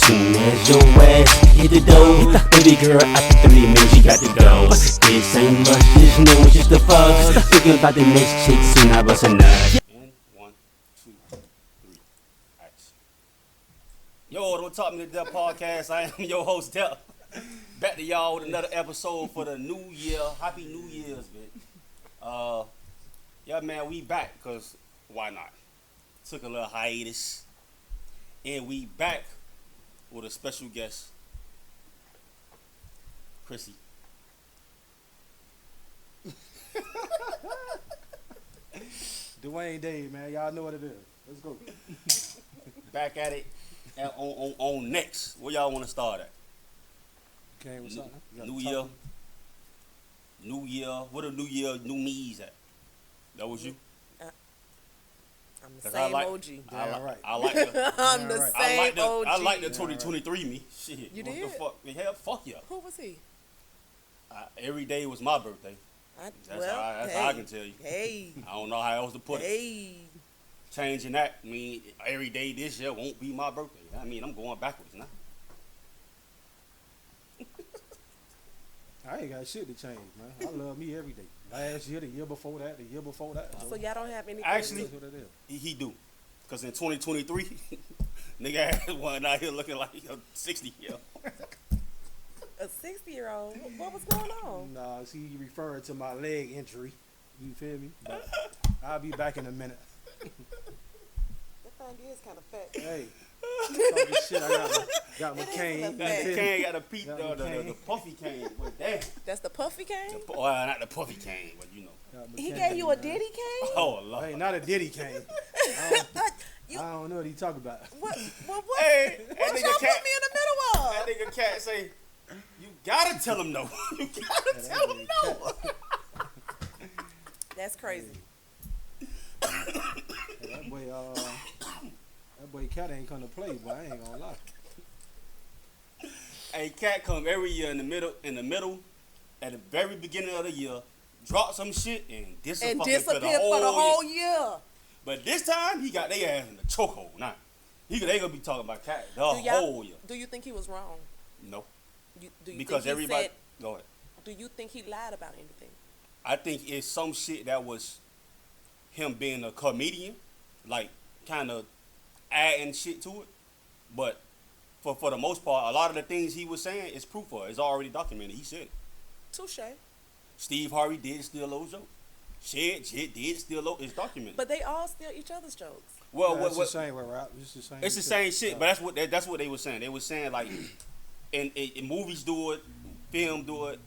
Soon as your ass hit the door, baby girl, after 3 minutes you got to go. This ain't much, this no, it's just a fuck. Thinking about the next chick, soon I bust a nut. And 1, 2, 3, action. Yo, Don't Talk Me to Death podcast. I am your host, Death. Back to y'all with another episode for the new year. Happy New Year's, man. Yeah, man, we back, because why not? Took a little hiatus. And we back with a special guest, Chrissy. Dwayne Dave, man. Y'all know what it is. Let's go. Back at it on next. Where y'all want to start at? Okay, what's up? New year. New year. What a new year, new me's at? That was you? I'm the same OG. I like the, I'm the same OG. I like the 2023 me. Shit. You what did? The fuck? Hell, fuck yeah. Who was he? Every day was my birthday. That's how I can tell you. Hey. I don't know how else to put it. Hey. Changing that, I mean, every day this year won't be my birthday. I mean, I'm going backwards now. I ain't got shit to change, man. I love me every day. Last year, the year before that, the year before that. So y'all don't have anything? Actually, he do. Because in 2023, nigga had one out here looking like a 60-year-old. A 60-year-old? What was going on? Nah, see, you referring to my leg injury. You feel me? But I'll be back in a minute. That thing is kind of fat. Hey. Talking shit, I got my cane. That cane got a peep, the puffy cane. But damn. That's the puffy cane? Well, not the puffy cane, but you know. He gave you a Diddy cane? Oh, Lord. Hey, not a Diddy cane. I don't know what he talking about. What Hey, what y'all put me in the middle of? That nigga Katt say, you gotta tell him no. You gotta tell him no. That's crazy. That boy Katt ain't come to play, but I ain't gonna lie. Hey, Katt come every year in the middle, at the very beginning of the year, drop some shit and disappear for the whole year. But this time, he got their ass in the chokehold. Nah, they gonna be talking about Katt the whole year. Do you think he was wrong? No. Do you because think everybody. Go ahead. Do you think he lied about anything? I think it's some shit that was him being a comedian, like kind of adding shit to it. But for the most part, a lot of the things he was saying is proof of it. It's already documented. He said it. Touche. Steve Harvey did steal those jokes. Shit did steal those. It's documented. But they all steal each other's jokks. Well, it's the same way, right? It's the same shit, but that's what they were saying. They were saying like, in movies do it, film do it,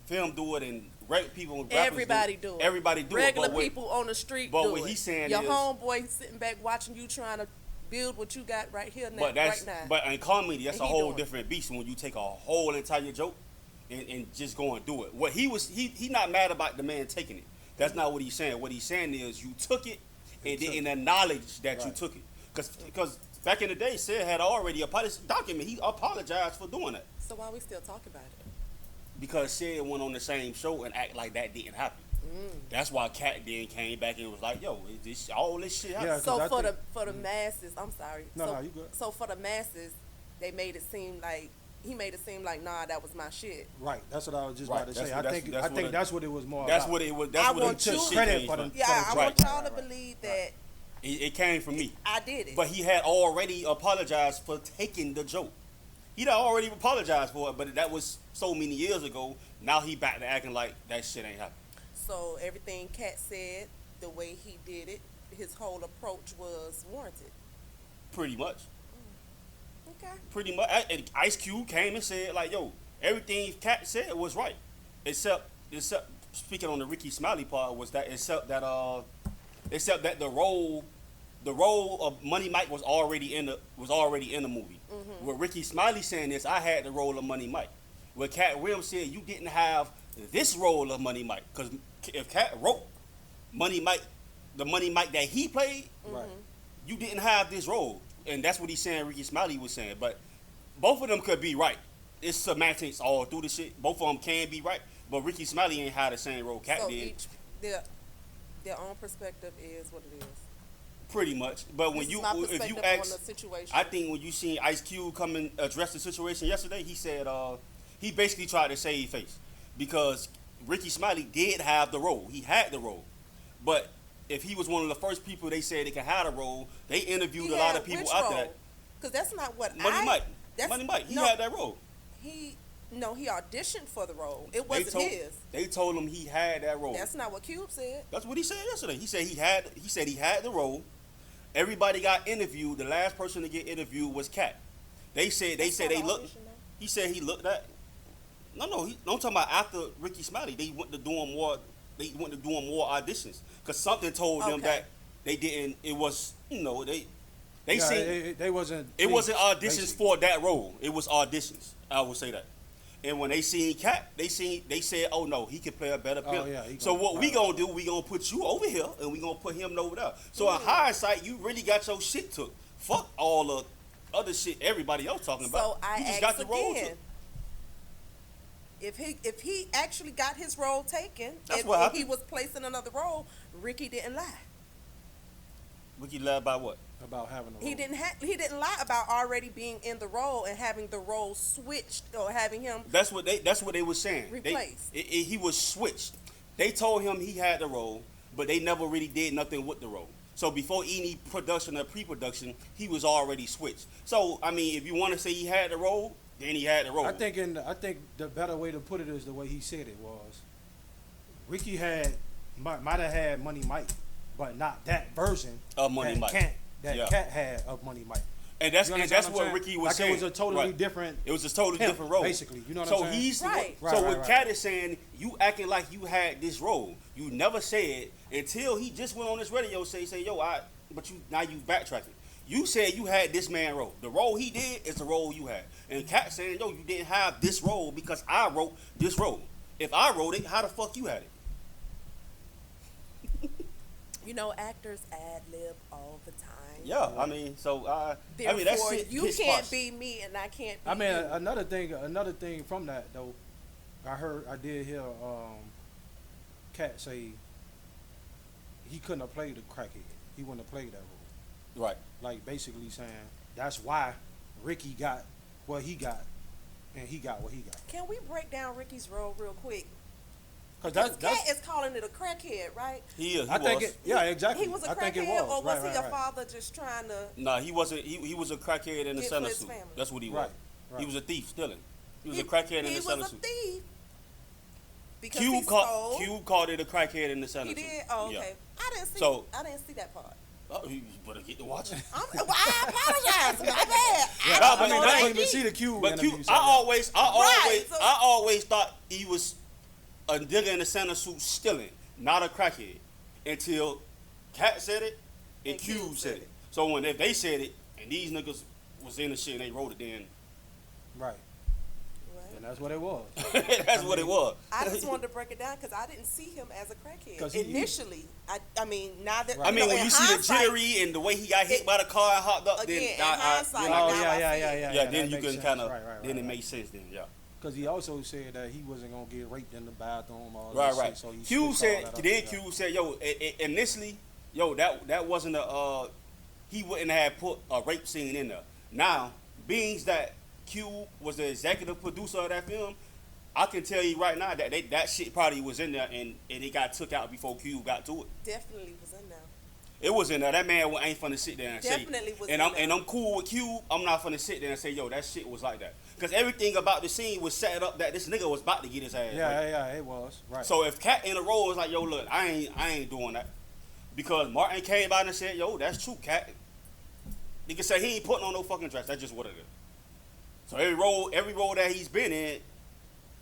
film do it, and people. Everybody do it. Everybody do Regular it. Regular people on the street but do it. But what he's saying your is, homeboy sitting back watching you trying to build what you got right here now. But in comedy, that's a whole different beast when you take a whole entire joke and just go and do it. What he not mad about the man taking it. That's not what he's saying. What he's saying is you took it and then acknowledge that you took it. Because back in the day, Sid had already documented. He apologized for doing that. So why we still talk about it? Because Sid went on the same show and act like that didn't happen. That's why Katt then came back and was like, "Yo, all this shit happened." Yeah, so for the masses, I'm sorry. No, you good. So for the masses, he made it seem like, nah, that was my shit. Right. That's what I was just about to say. I think that's what it was more. That's about. what it was. I want you credit for them. Yeah, I want y'all to believe that. It came from me. I did it. But he had already apologized for taking the joke. He'd already apologized for it, but that was so many years ago. Now he back to acting like that shit ain't happening. So everything Katt said, the way he did it, his whole approach was warranted. Pretty much. Okay. Pretty much. And Ice Cube came and said like, "Yo, everything Katt said was right, except speaking on the Ricky Smiley part was that except that the role of Money Mike was already in the movie. Mm-hmm. With Ricky Smiley saying this, I had the role of Money Mike. Where Katt Williams said you didn't have this role of Money Mike, because if Katt wrote Money Mike, the Money Mike that he played, right, you didn't have this role, and that's what he's saying. Ricky Smiley was saying, but both of them could be right. It's semantics all through the shit. Both of them can be right, but Ricky Smiley ain't had the same role Katt did. Their own perspective is what it is. Pretty much. But when This is you, my if you perspective ask, on the situation. I think when you seen Ice Cube come and address the situation yesterday, he said he basically tried to save face because Ricky Smiley did have the role. He had the role, but if he was one of the first people they said they could have the role, they interviewed a lot of people after that. Because that's not what Money Mike. That's, Money Mike. He no, had that role. He auditioned for the role. It wasn't his. They told him he had that role. That's not what Cube said. That's what he said yesterday. He said he had the role. Everybody got interviewed. The last person to get interviewed was Katt. They said they looked. He said he looked at. No, I'm talking about after Ricky Smiley. They went to doing more. They went to doing more auditions because something told them that they didn't. It was they seen they wasn't. It wasn't auditions basically for that role. It was auditions. I would say that. And when they seen Katt, they said, oh no, he can play a better pimp. Yeah, so what we gonna do? We gonna put you over here and we gonna put him over there. So in hindsight, you really got your shit took. Fuck all the other shit everybody else talking about. So I you just ask got the role again. took. If he actually got his role taken, what if he was placed in another role, Ricky didn't lie. Ricky lied about what? about having a role. He didn't lie about already being in the role and having the role switched or having him. That's what they were saying. Replaced. He was switched. They told him he had the role, but they never really did nothing with the role. So before any production or pre-production, he was already switched. So I mean, if you want to say he had the role, then he had the role. I think the better way to put it is the way he said it was. Ricky might have had Money Mike, but not that version of Money Mike. Katt had of Money Mike. And that's what Ricky was saying. It was a totally different. It was a totally different role, basically. You know what I'm saying? He's right. What Katt is saying, you acting like you had this role. You never said until he just went on this radio say yo, but now you backtracking. You said you had this man role. The role he did is the role you had. And Katt saying, yo, you didn't have this role because I wrote this role. If I wrote it, how the fuck you had it? You know, actors ad-lib all the time. Yeah, I mean, so Therefore, that's it. You can't be me and I can't be you. Another thing from that though, I did hear Katt say he couldn't have played the crackhead. He wouldn't have played that role. Right. Like basically saying that's why Ricky got what he got and he got what he got. Can we break down Ricky's role real quick? Because Katt is calling it a crackhead, right? He is. Yeah, exactly. He was a I think crackhead, it was. or was right, he a father just trying to? Nah, he wasn't. He was a crackhead in a Get center for his suit. family. That's what he was. Right. He was a thief, stealing. He was a crackhead in a center suit. He was a thief. Because Cube called it a crackhead in the center suit. He did. Oh, okay. Yeah. I didn't see that part. Oh, you better get to watch it. I apologize. My bad. I didn't even see the Cube. But interview, Cube, so I always thought he was a nigga in a center suit stealing, not a crackhead, until Katt said it and Cube said it. So when they said it and these niggas was in the shit and they wrote it, then right. And that's what it was. That's what it was. I just wanted to break it down because I didn't see him as a crackhead initially. I mean, now that when you see the jittery and the way he got hit by the car and hopped up, again, then then you can kind of then it makes sense then, yeah. Because he also said that he wasn't gonna get raped in the bathroom. Right. So Cube said, yo, initially, yo, that wasn't he wouldn't have put a rape scene in there. Now, being that Cube was the executive producer of that film, I can tell you right now that that shit probably was in there and it got took out before Cube got to it. Definitely was in there. It was in there. That man ain't finna sit there and Definitely say. Was and in I'm there. and I'm cool with Cube. I'm not finna sit there and say, yo, that shit was like that. Because everything about the scene was set up that this nigga was about to get his ass. Yeah, it was. Right. So if Katt in the role was like, yo, look, I ain't doing that. Because Martin came out and said, yo, that's true, Katt. Nigga said he ain't putting on no fucking dress. That's just what it is. So every role that he's been in,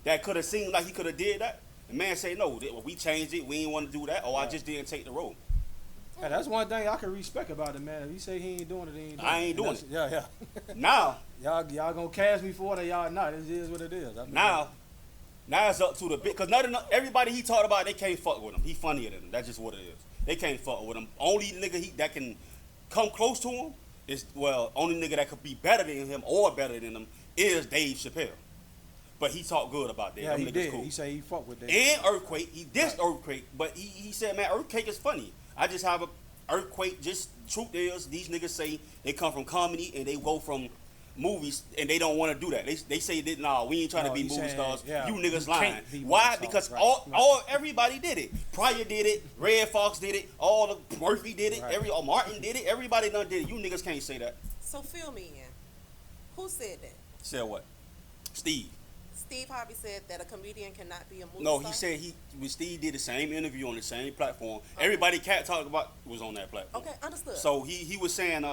that could have seemed like he could have did that. The man say, no, we changed it. We ain't want to do that. Or I just didn't take the role. Hey, that's one thing I can respect about it, man. If he say he ain't doing it, he ain't doing it. I ain't doing it. Yeah. Now. Y'all gonna cast me for it or y'all not. It is what it is. Now it's up to the bit. Because everybody he talked about, they can't fuck with him. He funnier than them. That's just what it is. They can't fuck with him. Only nigga that can come close to him is, only nigga that could be better than him or better than him is Dave Chappelle. But he talked good about that. Yeah, them he niggas did. Cool. He said he fucked with that. And Earthquake. He dissed Earthquake. But he said, man, Earthquake is funny. I just have Earthquake, just truth is, these niggas say they come from comedy and they go from movies and they don't want to do that. They say that nah, we ain't trying to be movie stars. Yeah, you niggas you lying. can't be Why? movie Because stars, right. all everybody did it. Pryor did it. Red Fox did it. All the Murphy did it. Right. Martin did it. Everybody done did it. You niggas can't say that. So fill me in. Who said that? Said what? Steve. Steve Harvey said that a comedian cannot be a movie No, star? he said when Steve did the same interview on the same platform. Everybody Katt talked about was on that platform. Okay, understood. So he was saying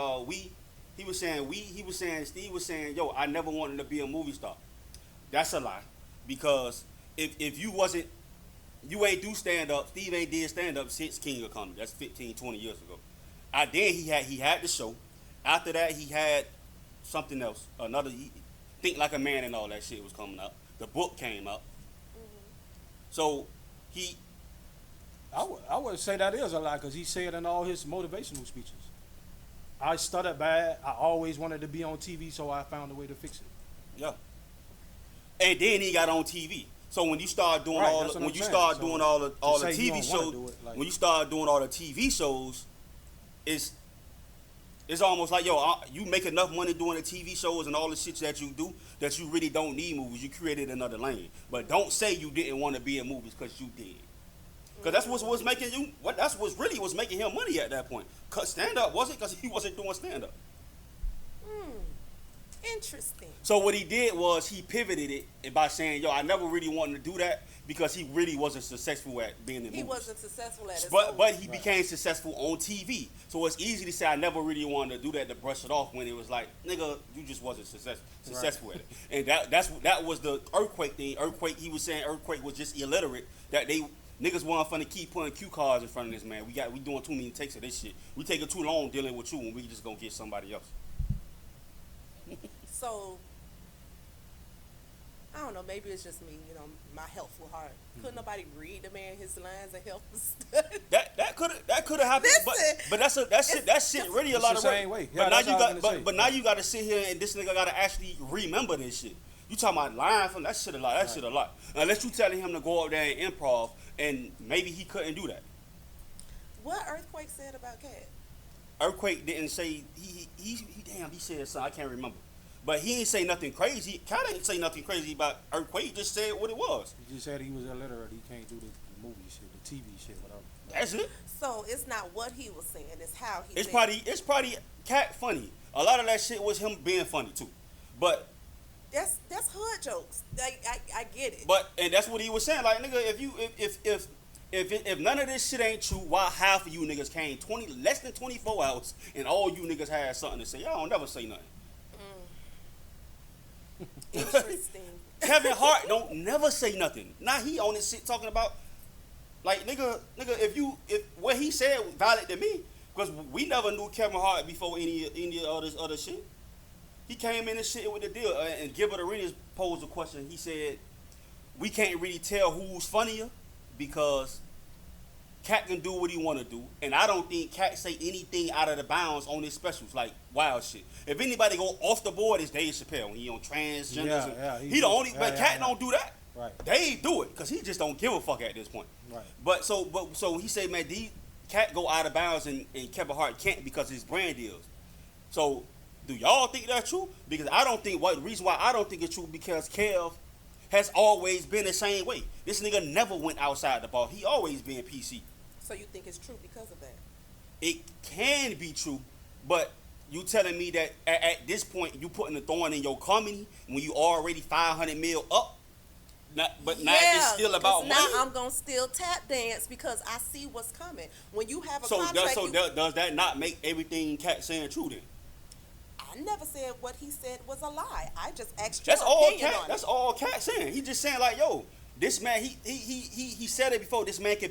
Steve was saying, yo, I never wanted to be a movie star. That's a lie. Because if you ain't do stand up, Steve ain't did stand up since King of Comedy. That's 15, 20 years ago. Then he had the show. After that he had something else. Think Like a Man and all that shit was coming up. The book came up. So I would say that is a lie because he said in all his motivational speeches, I stuttered bad. I always wanted to be on TV, so I found a way to fix it. yeah. And then he got on TV. So when you start doing Right, all that's the, what when I'm you saying. start So doing all the say you TV don't wanna shows, do it, like- when you start doing all the TV shows, it's almost like, yo, you make enough money doing the TV shows and all the shit that you do that you really don't need movies. You created another lane. But don't say you didn't want to be in movies because you did. Because that's what was making you. That's what really was making him money at that point. Cause stand up wasn't because he wasn't doing stand up. Interesting. So what he did was he pivoted it by saying, yo, I never really wanted to do that because he really wasn't successful at being in movies. He wasn't successful at it. But he became successful on TV. So it's easy to say I never really wanted to do that, to brush it off when it was like, nigga, you just wasn't successful at it. And that was the Earthquake thing. He was saying Earthquake was just illiterate, that niggas want to keep putting cue cards in front of this man. We doing too many takes of this shit. We taking too long dealing with you when we just gonna get somebody else. So, I don't know, maybe it's just me, my helpful heart. Couldn't nobody read the man his lines and help us study? That could have happened, Listen, but that shit really a it's lot the of work. same way. But Yeah, now that's you what I was got gonna say. but now you got to sit here and this nigga got to actually remember this shit. You talking about lying from that shit a lot. That shit a lot. Unless you telling him to go up there and improv, and maybe he couldn't do that. What Earthquake said about Katt? Earthquake didn't say he said something I can't remember. But he ain't say nothing crazy. Katt ain't say nothing crazy about Earthquake. He just said what it was. He just said he was illiterate. He can't do the movie shit, the TV shit, whatever. That's it. So it's not what he was saying, it's how he It's said it. probably Katt funny. A lot of that shit was him being funny too. But That's hood jokes. I get it. and that's what he was saying. Like, nigga, if none of this shit ain't true, why half of you niggas came less than 24 hours and all you niggas had something to say? Y'all don't never say nothing. Interesting. Kevin Hart don't never say nothing. Now he on this shit talking about, like, nigga, if what he said was valid to me, because we never knew Kevin Hart before any of this other shit. He came in and shit with the deal, and Gilbert Arenas posed a question. He said, we can't really tell who's funnier because Katt can do what he want to do, and I don't think Katt say anything out of the bounds on his specials, like wild shit. If anybody go off the board, it's Dave Chappelle when he on transgenders. Yeah, he the only, but Katt don't do that. Right. Dave do it because he just don't give a fuck at this point. Right. But so he said, man, Katt go out of bounds and Kevin Hart can't because of his brand deals. So do y'all think that's true? Because I don't think the reason why I don't think it's true because Kev has always been the same way. This nigga never went outside the bar. He always been PC. So you think it's true because of that? It can be true, but you telling me that at this point you putting a thorn in your comedy when you already 500 mil up, now it's still about money. Now I'm gonna still tap dance because I see what's coming. When you have a contract, does that not make everything Katt saying true then? I never said what he said was a lie. I just asked That's your all opinion Katt. on That's it. all Katt saying. He just saying like, yo, this man, he said it before. This man he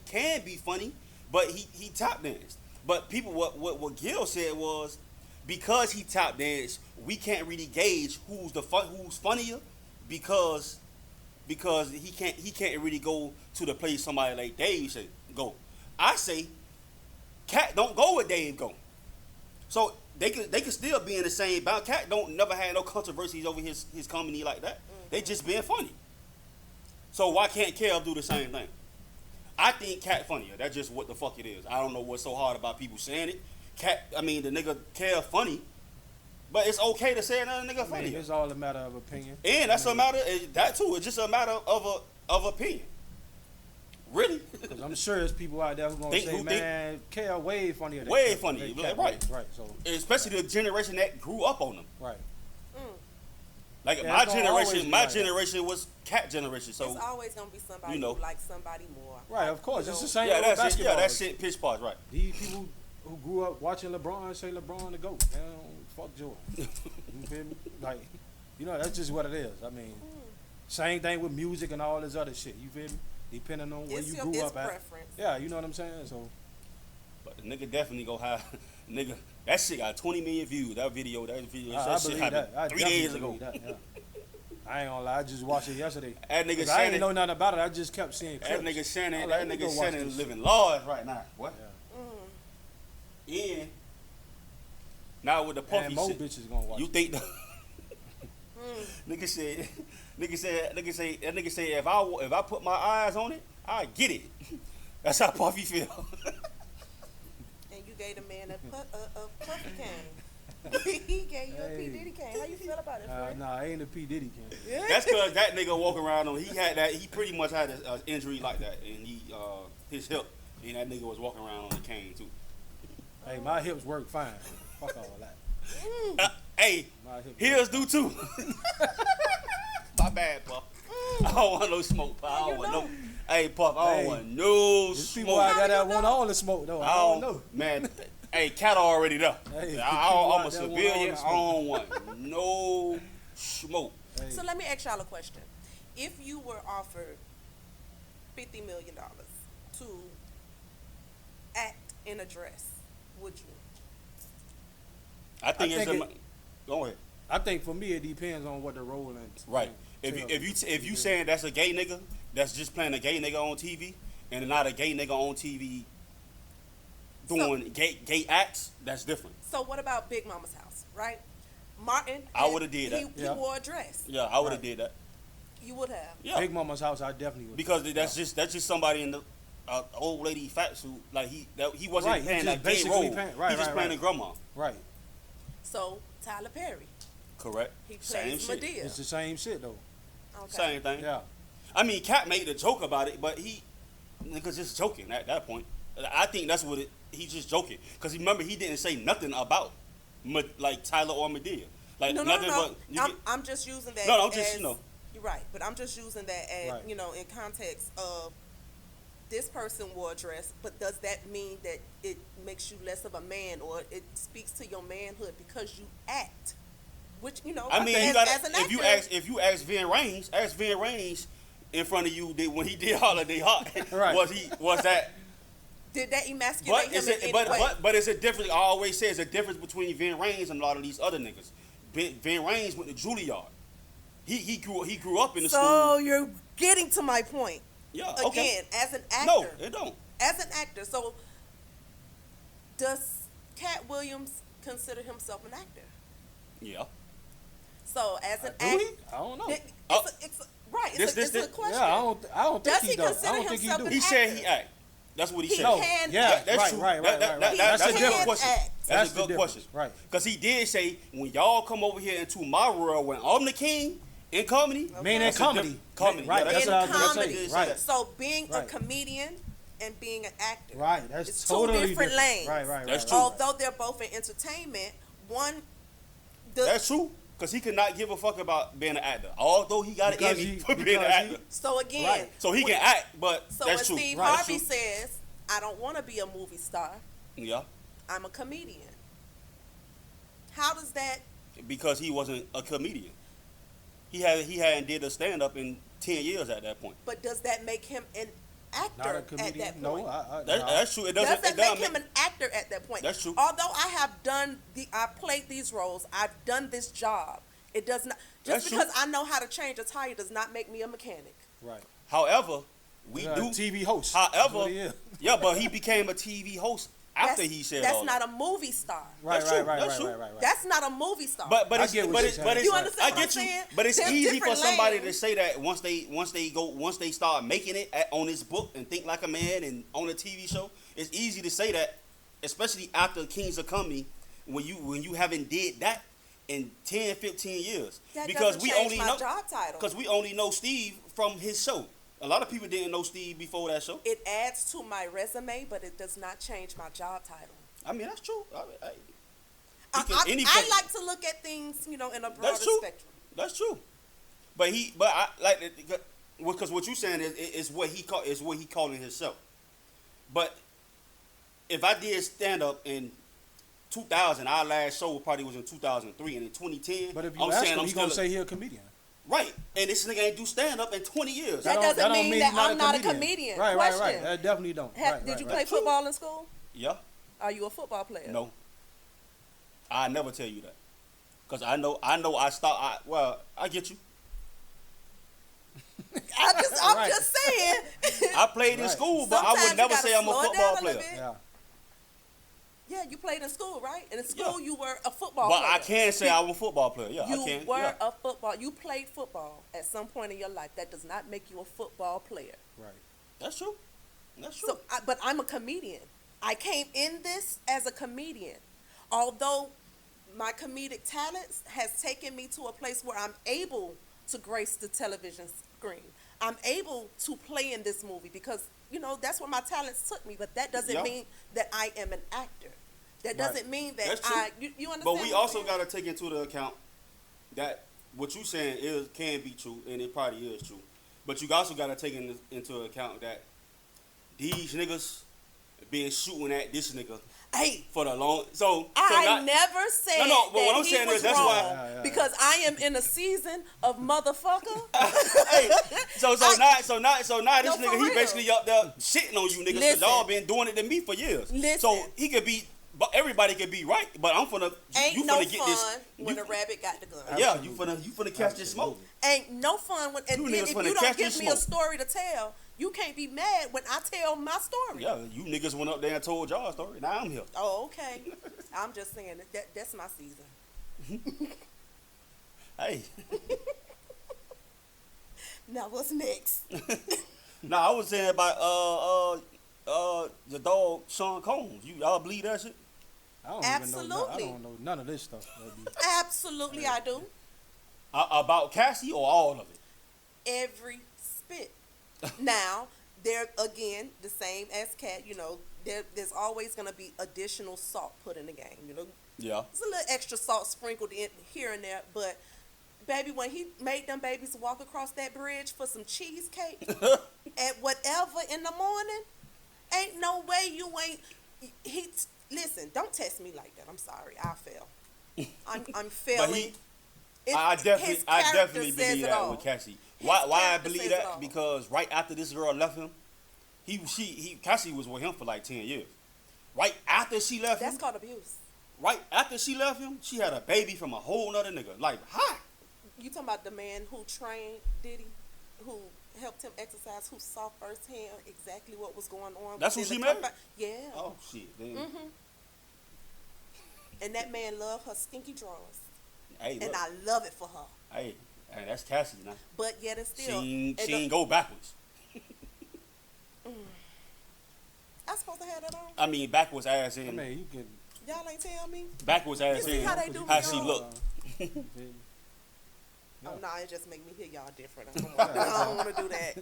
can be funny, but he tap danced. But people, what Gil said was, because he tap danced, we can't really gauge who's funnier, because he can't really go to the place somebody like Dave should go. I say, Katt don't go where Dave go. So they could still be in the same bound. Katt don't never had no controversies over his comedy like that. They just being funny. So why can't Kev do the same thing? I think Katt funnier. That's just what the fuck it is. I don't know what's so hard about people saying it. The nigga Kel funny, but it's okay to say another nigga funny. It's all a matter of opinion. And that's a matter that too. It's just a matter of opinion. Really? Because I'm sure there's people out there who gonna say, man, Kel way funnier. Way funnier. Right. Right. So especially the generation that grew up on them. right. Like Yeah, my it's gonna always generation, be my like that. generation was Katt generation. So It's always gonna be somebody you know. who likes somebody more. Right. Of course, it's the same. yeah, with that's it. basketball. Yeah, that shit pitch parts, right? These people who grew up watching LeBron say LeBron the GOAT. Fuck Jordan. You feel me? Like, that's just what it is. I mean, same thing with music and all this other shit. You feel me? Depending on where It's you your grew up at. preference. Yeah, you know what I'm saying? So, But the nigga definitely go high. Nigga, that shit got 20 million views. That video, I that shit believe happened that. I 3 definitely days ago. believe that, yeah. I ain't gonna lie, I just watched it yesterday. That nigga 'Cause I didn't Shannon, know nothing about it. I just kept seeing clips. that nigga Shannon, I'm that like, let me nigga go watch Shannon this living shit. large right now. What? Yeah. And now with the puffy And more shit, bitches gonna watch you it. think the nigga say if I put my eyes on it, I get it. That's how Puffy feel. And you gave the man a puffy cane. He gave you a P. Diddy cane. How you feel about it, friend? Nah, I ain't a P. Diddy can. That's because that nigga walking around on. He pretty much had an injury like that, and his hip, and that nigga was walking around on the cane too. Hey, my hips work fine. Fuck all that. Hey, My hips his do too. My bad, Puff. I don't want no smoke, Puff. I don't want no. Hey, Puff, I don't want no There's people smoke. out there that want all the smoke though. I don't know. Man, hey, Katt already there. Hey, I'm a people out there want all civilian. the I smoke. don't want no smoke. Hey, So let me ask y'all a question. If you were offered $50 million to act in a dress, would you? I think it's think go ahead. I think for me it depends on what the role is. Right. If you saying that's a gay nigga that's just playing a gay nigga on TV and not a gay nigga on TV doing gay acts, that's different. So what about Big Mama's house, right? Martin, I would've did that. He wore a dress. Yeah, I would have Right. did that. You would have. Yeah. Big Mama's house, I definitely would. Because that's just somebody in the old lady fat suit. Like he wasn't Right, he playing just that gay basically role. playing- right, he just right, playing right. a grandma. Right. So Tyler Perry, Correct. he Same plays shit. Madea. It's the same shit though. Okay. Same thing. Yeah. I mean, Katt made a joke about it, but niggas just joking at that point. I think that's what he's just joking. Because remember, he didn't say nothing about like Tyler or Madea. Like No. nothing but I'm just using that. No, I'm just, as, you know. You're right, but I'm just using that as Right. in context of this person wore a dress. But does that mean that it makes you less of a man, or it speaks to your manhood because you act? Which I mean, as an actor, if you ask Vin Raines in front of you when he did Holiday Hot, Right. was that? did that emasculate him in any way? But it's a difference. I always say it's a difference between Vin Raines and a lot of these other niggas. Vin Raines went to Juilliard. He grew up in the So school. you're getting to my point. Yeah. Again, Okay. as an actor. No, it don't. As an actor, so does Katt Williams consider himself an actor? Yeah. So as an Do actor, he? I don't know. It's a question. Yeah, I don't think Does he he does. I consider don't think he himself do. an He said actor? he act. That's what he He said. No, can yeah, act. That's right, true. right. That's That's a the good difference. question. Act. That's a the good difference. question. Right. Because he did say, when y'all come over here into my world, when I'm the king in comedy, Meaning that's a comedy. different- comedy. Right, Yeah, that's In what I was gonna comedy. say. Right. So being a Right. comedian and being an actor, Right. That's it's totally two different lanes. Right. That's right. true. Although they're both in entertainment, one That's true. Because he could not give a fuck about being an actor. Although he got an Because Emmy he- for being an because actor. so again, Right. So he can act, but so that's when true. Steve Right. Harvey That's true. says, "I don't want to be a movie star. Yeah. I'm a comedian." How does that? Because he wasn't a comedian. He hadn't did a stand up in 10 years at that point. But does that make him an actor Not a at comedian. that point? No, That's true. It Does doesn't. that It make doesn't him an actor at that point? That's true. Although I have I played these roles, I've done this job. It does not That's just true. because I know how to change a tire does not make me a mechanic. However, we Yeah, do TV host. However, That's what he is. yeah, but he became a TV host after he said that's all not that. a movie star. Right. Right. That's not a movie star. But I it's get what but you're it's saying. but it's You understand I what I'm get you. saying? But it's There's easy for different somebody lanes. to say that once they start making it on this book and think like a man and on a TV show. It's easy to say that, especially after Kings of Comedy, when you haven't did that in 10, 15 years. That because doesn't we change only my know job title. because we only know Steve from his show. A lot of people didn't know Steve before that show. It adds to my resume, but it does not change my job title. I mean, that's true. I like to look at things, in a broader That's true. spectrum. That's true. But I like it because what you're saying is what he calling himself. But if I did stand up in 2000, our last show probably was in 2003, and in 2010, But if you I'm ask saying him, I'm he still gonna say he a comedian. right. And this nigga ain't do stand up in 20 years. That don't doesn't mean that he's I'm not a comedian. Right. Question. That definitely don't. Did you play football in school? Yeah. Are you a football player? No. I never tell you that. Cause I know I get you. I'm Right. just saying. I played in Right. school, but I Sometimes would you never gotta say I'm a slow it football down a little player. bit. Yeah. Yeah, you played in school, right? And in school, Yeah. you were a football But player. I can say I'm a football player. Yeah, You I can. were Yeah. a football. You played football at some point in your life. That does not make you a football player. Right. That's true. That's true. So, but I'm a comedian. I came in this as a comedian. Although my comedic talents has taken me to a place where I'm able to grace the television screen. I'm able to play in this movie because, that's where my talents took me. But that doesn't Yeah. mean that I am an actor. That doesn't mean that That's true. you understand? But we what I'm also saying? got to take into the account that what you saying can be true, and it probably is true. But you also got to take into account that these niggas been shooting at this nigga Hey, for the long. So I not, never said No, but that what I'm he saying was is that's wrong why- Yeah. because I am in a season of motherfucker. hey, so now this No, nigga for he real. basically up there shitting on you niggas because Listen. y'all been doing it to me for years. Listen. So he could be, but everybody could be right. But I'm finna Ain't you no finna get fun this. when you- a rabbit got the gun. Yeah, you finna catch this smoke. Ain't no fun when, and You then niggas if finna you catch don't give this me a smoke. story to tell, you can't be mad when I tell my story. Yeah, you niggas went up there and told y'all story. Now I'm here. Oh, okay. I'm just saying that's my season. Hey, Now what's next? now I was saying about the dog Sean Combs. Y'all believe that shit? I don't even know. I Absolutely. don't know none of this stuff. Baby. Absolutely, I do. About Cassie or all of it? Every spit. Now, there again, the same as Katt, there's always gonna be additional salt put in the game. Yeah. There's a little extra salt sprinkled in here and there, but baby, when he made them babies walk across that bridge for some cheesecake at whatever in the morning, ain't no way you ain't. Listen, don't test me like that. I'm sorry, I fail. I'm failing. I definitely his character believe says it that all. with Cassie. His Why I character believe says it all. that? Because right after this girl left him, Cassie was with him for like 10 years. Right after she left That's him, called abuse. right after she left him, she had a baby from a whole nother nigga. Like, hi. You talking about the man who trained Diddy, who helped him exercise, who saw firsthand exactly what was going on. That's who within she the married? confine- Yeah. Oh shit. Then, And that man loved her stinky drawers. hey, look, And I love it for her. hey, that's Cassie now. But yet it's still. She it ain't don't- go backwards. I supposed to have that on? I mean, backwards as I in mean, you can. Y'all ain't tell me? backwards as You see in how they do how me she on? looked. Yeah. Oh, no, it just make me hear y'all different. I don't want to do that.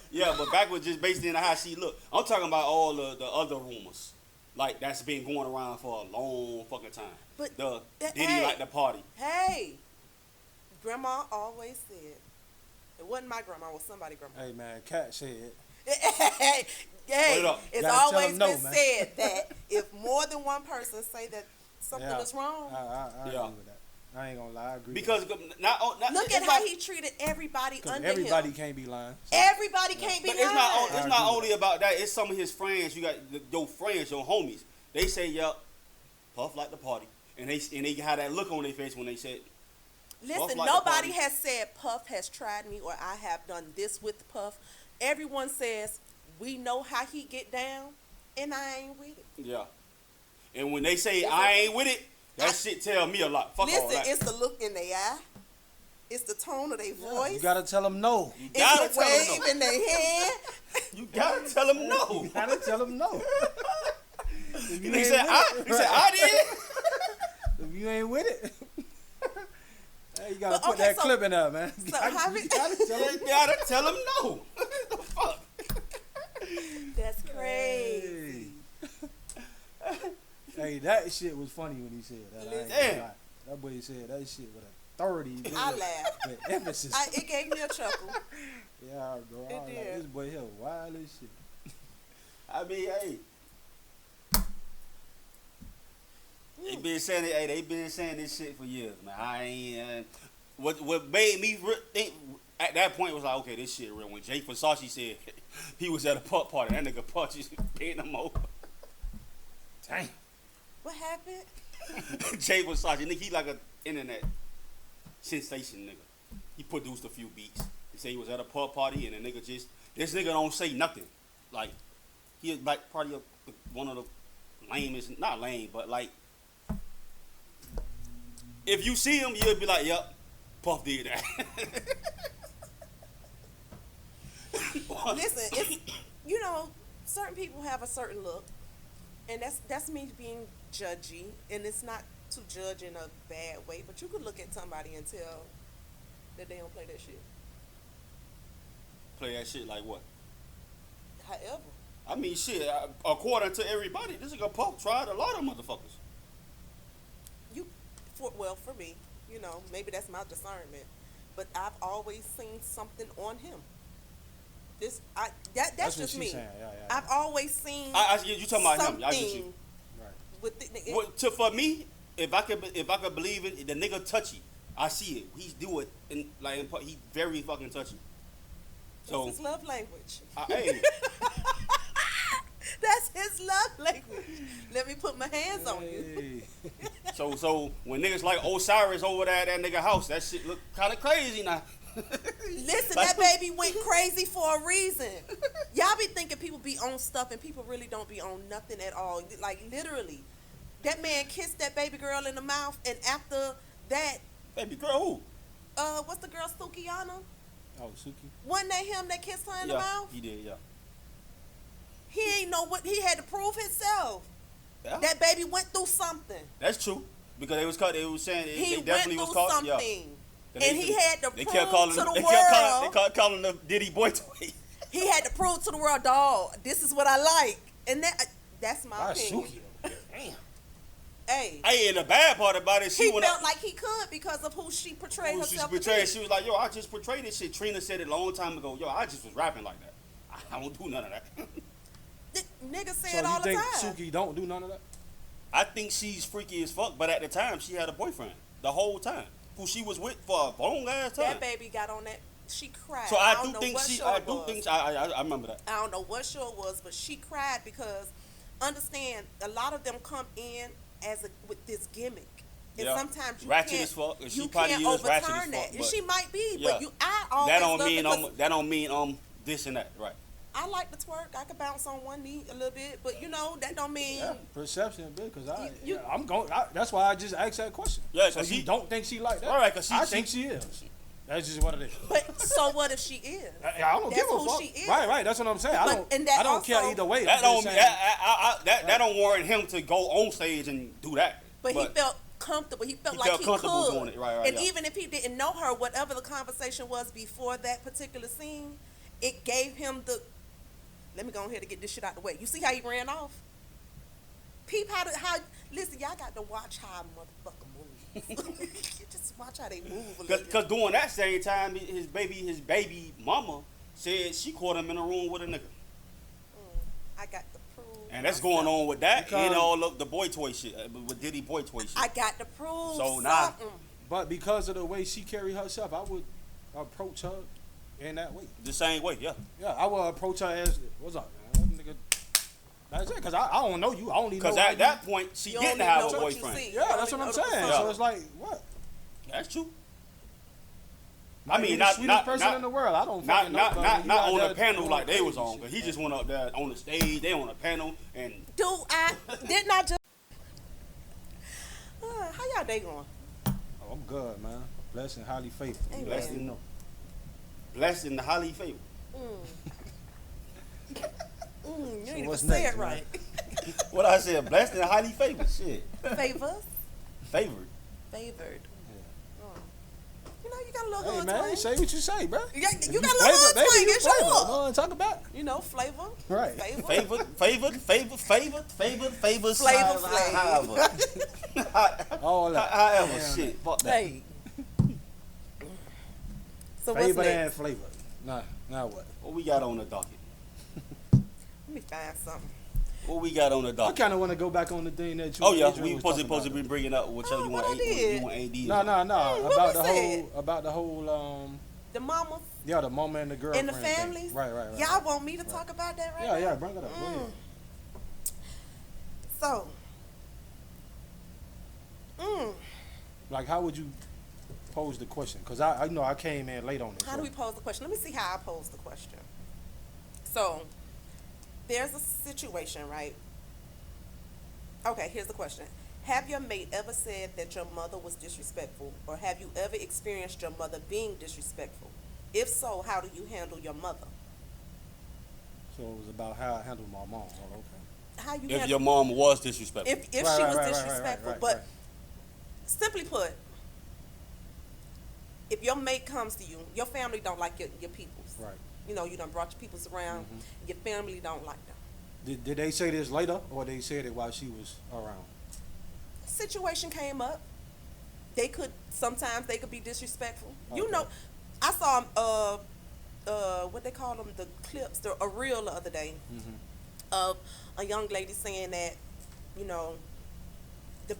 Yeah, but backwards just based in how she looked. I'm talking about all the other rumors. Like, that's been going around for a long fucking time. But, Diddy hey. like the party. Hey, Grandma always said, it wasn't my grandma, it was somebody's grandma. Hey man, Katt said. Hey, Put it up. it's Gotta tell always them no, been man. said that if more than one person say that something Yeah. is wrong, I Yeah. agree with that. I ain't gonna lie, I agree. Because with not look it's at not- how he treated everybody that. 'Cause under everybody him. can't be lying. Everybody can't be But it's lying. not. It's I not agree only about that. It's some of his friends. You got your friends, your homies. They say, "Yup, Puff like the party," and they had that look on their face when they said, Listen, Puff like the nobody party. has said Puff has tried me or I have done this with Puff. Everyone says we know how he get down. And I ain't with it. Yeah. And when they say I ain't with it, that shit tell me a lot. Fuck all Listen, that. it's the look in their eye. It's the tone of their voice. You gotta tell them no. You gotta It's the tell them wave no. in their hand. You gotta tell them no. You gotta tell them no. He said I did. If you ain't with it, hey, you gotta But, put okay, that so- clip in there, man. So how we- You gotta tell them. You gotta tell them no. The fuck? That's crazy. Hey, that shit was funny when he said that. I ain't Damn. gonna lie. That boy said that shit with authority. I laughed. With emphasis. It gave me a chuckle. Yeah, bro. It I was like, did. this boy here wild as shit. I mean, hey. They been saying this shit for years, man. I ain't. What made me think at that point was like, okay, this shit real. When Jay Versace said he was at a pop party, that nigga punches bent him over. Damn. What happened? Jay Versace, nigga, he like a internet sensation, nigga. He produced a few beats. He said he was at a pub party and the nigga this nigga don't say nothing. Like, he is like probably one of the lamest, not lame, but like, if you see him, you'll be like, yep, Puff did that. Listen, it's certain people have a certain look, and that's me being judgy, and it's not to judge in a bad way, but you could look at somebody and tell that they don't play that shit. Play that shit like what? However, I mean, shit, according to everybody, this nigga Puff tried a lot of motherfuckers. for me, maybe that's my discernment, but I've always seen something on him. That's what just she's me. saying. Yeah. I've always seen. You talking about him? I get you. Right. With For me, if I could believe it, the nigga touchy. I see it. He's do it, and like he very fucking touchy. So that's his love language. Hey, That's his love language. Let me put my hands on you. Hey. so when niggas like Osiris over there at that nigga house, that shit look kind of crazy now. Listen, Like- that baby went crazy for a reason. Y'all be thinking people be on stuff and people really don't be on nothing at all. Like, literally. That man kissed that baby girl in the mouth, and after that, Baby girl, who? what's the girl, Sukiana? Oh, Suki. Wasn't that him that kissed her in the Yeah, mouth? he did. Yeah. He ain't know what, he had to prove himself. Yeah. That baby went through something. That's true because they was saying He they went definitely through was caught. something. Yeah. And he had to They prove kept calling to the they world. kept calling the Diddy boy toy. He had to prove to the world, dog, this is what I like. And that's my That's opinion. Suki. Though. Damn. Hey, Hey, and the bad part about it, he went felt up. like he could because of who she portrayed Who she herself betrayed. to She was like, yo, I just portrayed this shit. Trina said it a long time ago. Yo, I just was rapping like that. I don't do none of that. be. Niggas say So it all you the think time. Suki don't do none of that? I think she's freaky as fuck, but at the time, she had a boyfriend. The whole time. Who she was with for a long ass time. That baby got on that. She cried. So I don't do know think what she, show I it do was. think, I remember that. I don't know what show it was, but she cried because, understand, a lot of them come in with this gimmick. And Yeah. sometimes you Ratchet can't, as fuck, and she you probably can't is ratchet as overturn that. fuck, And but- she might be, Yeah. but I always That don't love mean because this and that, right? I like to twerk. I can bounce on one knee a little bit, but that don't mean. Yeah, perception, big. Cause You- I'm going. That's why I just asked that question. Yeah, so 'cause you he- don't think she like that? All right, 'cause I think she is. That's just what it is. But so what if she is? I don't That's give a who fuck. she is. Right. That's what I'm saying. And I don't care also- either way. That I'm don't just saying- that don't warrant him to go on stage and do that. But he felt comfortable. He felt He like felt he comfortable could. doing it. Right, and yeah. even if he didn't know her, whatever the conversation was before that particular scene, it gave him the. Let me go ahead and get this shit out the way. You see how he ran off? Peep how. Listen, y'all got to watch how a motherfucker move. You just watch how they move a little bit. Because during that same time, his baby mama said she caught him in a room with a nigga. I got to prove. And that's going on with that Because- and all of the boy toy shit, with Diddy boy toy shit. I got to prove So now- something. But because of the way she carry herself, I would approach her in that way. The same way, yeah. Yeah, I would approach her as, what's up, man? Nigga. That's it, because I don't know you. I only know Because how at that point, she You didn't only have know a what you boyfriend. see. Yeah, that's what I'm saying. Yeah. So it's like, what? That's true. I mean, He's not the sweetest person not in the world. I don't not fucking know. not You not out on there the panel doing like they was crazy on. Cause he shit. just went up there on the stage. They on a panel and Didn't I just? How y'all day going? Oh, I'm good, man. Blessed and highly favored. Amen. blessed You and know. blessed and highly favored. You didn't even what's say next, it man? right. What I said, blessed and highly favored. Shit, Favors, favored. favored. You know, you got a little Hey hood man, twang. say what you say, bro. You got a little hood twang. It's flavor. yours. No, talk about. You know, flavor. Right. Favor. Favored. Flavor. All that. However, Damn. shit, fuck that. Hey. So what's Favored next? and flavor. Nah, now what? What we got on the docket? Let me find something. What we got on the I docket? kind of want to go back on the thing that you. Oh yeah, Adrian we was supposed talking to be about. bringing up whichever you what want. I did? You want AD. No. What About we the whole. The mama Yeah, the mama and the girl. and the families. Right. Y'all want me to talk about that right now? Yeah, bring it up. Go ahead. So. Like, how would you pose the question? Because I know I came in late on this. How do we pose the question? Let me see how I pose the question. So, there's a situation, right? Okay, here's the question. Have your mate ever said that your mother was disrespectful? Or have you ever experienced your mother being disrespectful? If so, how do you handle your mother? So it was about how I handled my mom. Oh, okay. How you If handle your mom was disrespectful. if she Right, was right, disrespectful, right. but simply put, if your mate comes to you, your family don't like your peoples. Right. You know, you done brought your peoples around. Your family don't like them. Did they say this later, or they said it while she was around? Situation came up. Sometimes they could be disrespectful. You Okay. know, I saw what they call them, the clips, a reel the other day of a young lady saying that, you know, the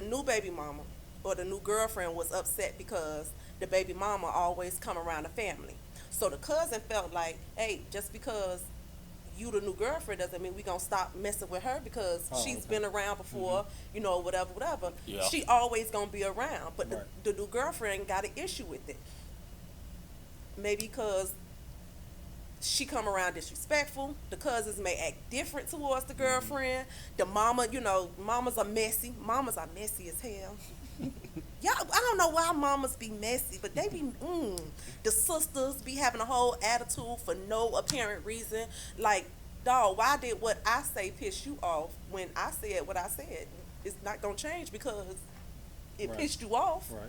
new baby mama or the new girlfriend was upset because the baby mama always come around the family. So the cousin felt like, hey, just because you the new girlfriend doesn't mean we gonna stop messing with her because she's okay. been around before, you know, whatever. Yeah. She always gonna be around. But Right. the new girlfriend got an issue with it. Maybe because she come around disrespectful. The cousins may act different towards the girlfriend. The mama, you know, mamas are messy. Mamas are messy as hell. Yeah, I don't know why mamas be messy, but they be, the sisters be having a whole attitude for no apparent reason. Like, dog, why did what I say piss you off when I said what I said? It's not gonna change because it Right. pissed you off. Right.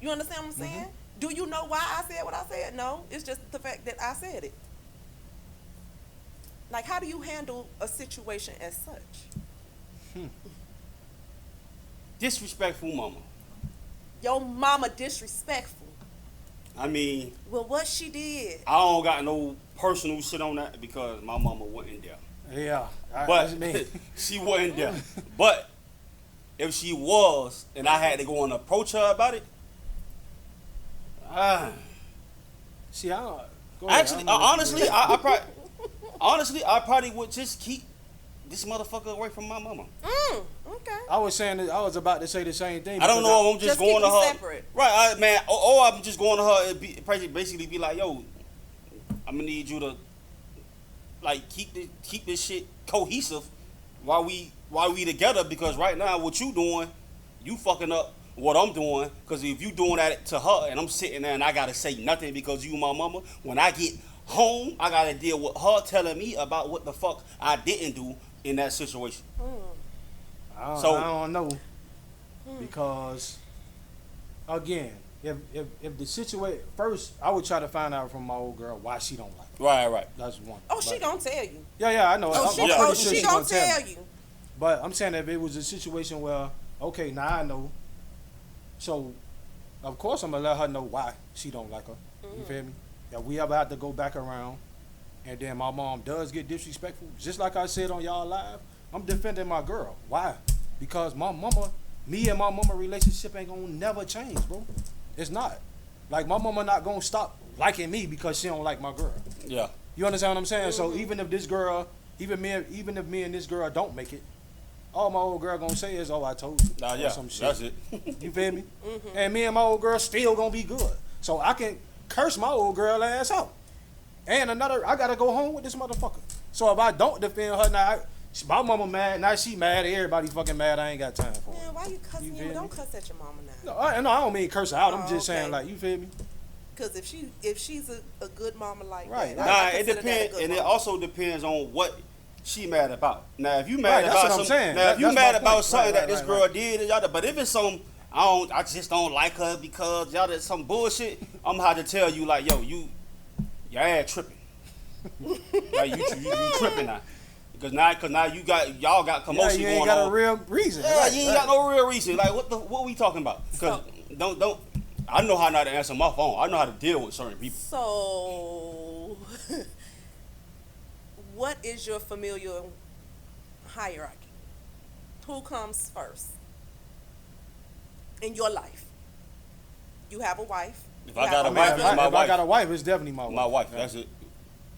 You understand what I'm saying? Do you know why I said what I said? No, it's just the fact that I said it. Like, how do you handle a situation as such? Disrespectful mama. Your mama disrespectful. I mean, Well, what she did? I don't got no personal shit on that because my mama wasn't there. Yeah. But That's me. she wasn't there. But if she was and I had to go and approach her about it, See, I don't. Go ahead. actually, I'm listening. honestly, I probably would just keep this motherfucker away from my mama. Okay. I was about to say the same thing. I don't because know if I'm just Just going keep to them her. separate. Right, man. Or I'm just going to her and basically be like, yo, I'm gonna need you to like keep this shit cohesive while we together because right now what you doing, you fucking up what I'm doing. Because if you doing that to her and I'm sitting there and I gotta say nothing because you my mama, when I get home I gotta deal with her telling me about what the fuck I didn't do in that situation. I So- don't know because again, if the situation first, I would try to find out from my old girl why she don't like it. Right. That's one. Oh, she But- gonna tell you. Yeah, I know. Oh, I'm she, pretty oh, sure she she gonna tell tell me. you. But I'm saying if it was a situation where, okay, now I know, so of course I'm gonna let her know why she don't like her. You feel me? If we ever have to go back around, and then my mom does get disrespectful, just like I said on y'all live, I'm defending my girl. Why? Because me and my mama relationship ain't gonna never change, bro. It's not. Like my mama not gonna stop liking me because she don't like my girl. Yeah. You understand what I'm saying? So even if this girl, even if me and this girl don't make it, all my old girl gonna say is, "Oh, I told you." Nah, or yeah, some shit. that's it. You feel me? And me and my old girl still gonna be good. So I can curse my old girl ass out. And I gotta go home with this motherfucker. So if I don't defend her now, my mama mad, now she mad, everybody fucking mad, I ain't got time for it. Man, why you cussing feel you? me? Don't cuss at your mama now. No, I don't mean curse her out. I'm Oh, just saying, okay. like, you feel me? Because if she's a good mama like Right, that, right. I Nah, it consider that a depends, good and it mama. also depends on what she mad about. Now, if you mad Right, that's about what I'm something, saying. now if you That's mad my about point. something Right, that this right, girl right. did, and y'all, but if it's some, I just don't like her because y'all did some bullshit. I'm gonna have to tell you like, yo, your ass tripping. Like you tripping now. Because now y'all got Yeah, commotion you ain't going got on. a real reason. Yeah, Right, you ain't right. got no real reason. Like what we talking about? Because don't. I know how not to answer my phone. I know how to deal with certain people. So, what is your familial hierarchy? Who comes first in your life? You have a wife. If You I have got a I mean, wife, if it's my I wife. got a wife, it's definitely my wife. My wife. Yeah. That's it.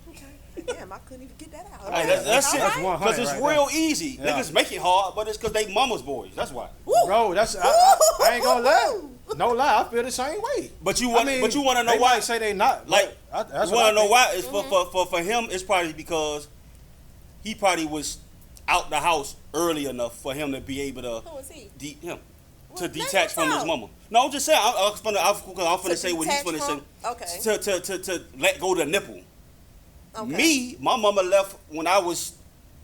Okay. Damn, I couldn't even get that out. Hey, that's it. All right. That's 100 Because it's right real there. easy. Yeah. Niggas make it hard, but it's because they mama's boys. That's why. Woo. Bro, I ain't gonna lie. No lie, I feel the same way. But you want to know they why? might say they not. Like, that's you what want to know think. why? It's for him. It's probably because he probably was out the house early enough for him to be able to Who is he? to Well, detach let from him his talk. mama. No, I'm just saying. I'm finna To say what he's detach finna say. from? Okay. To let go of the nipple. Okay. Me, my mama left when I was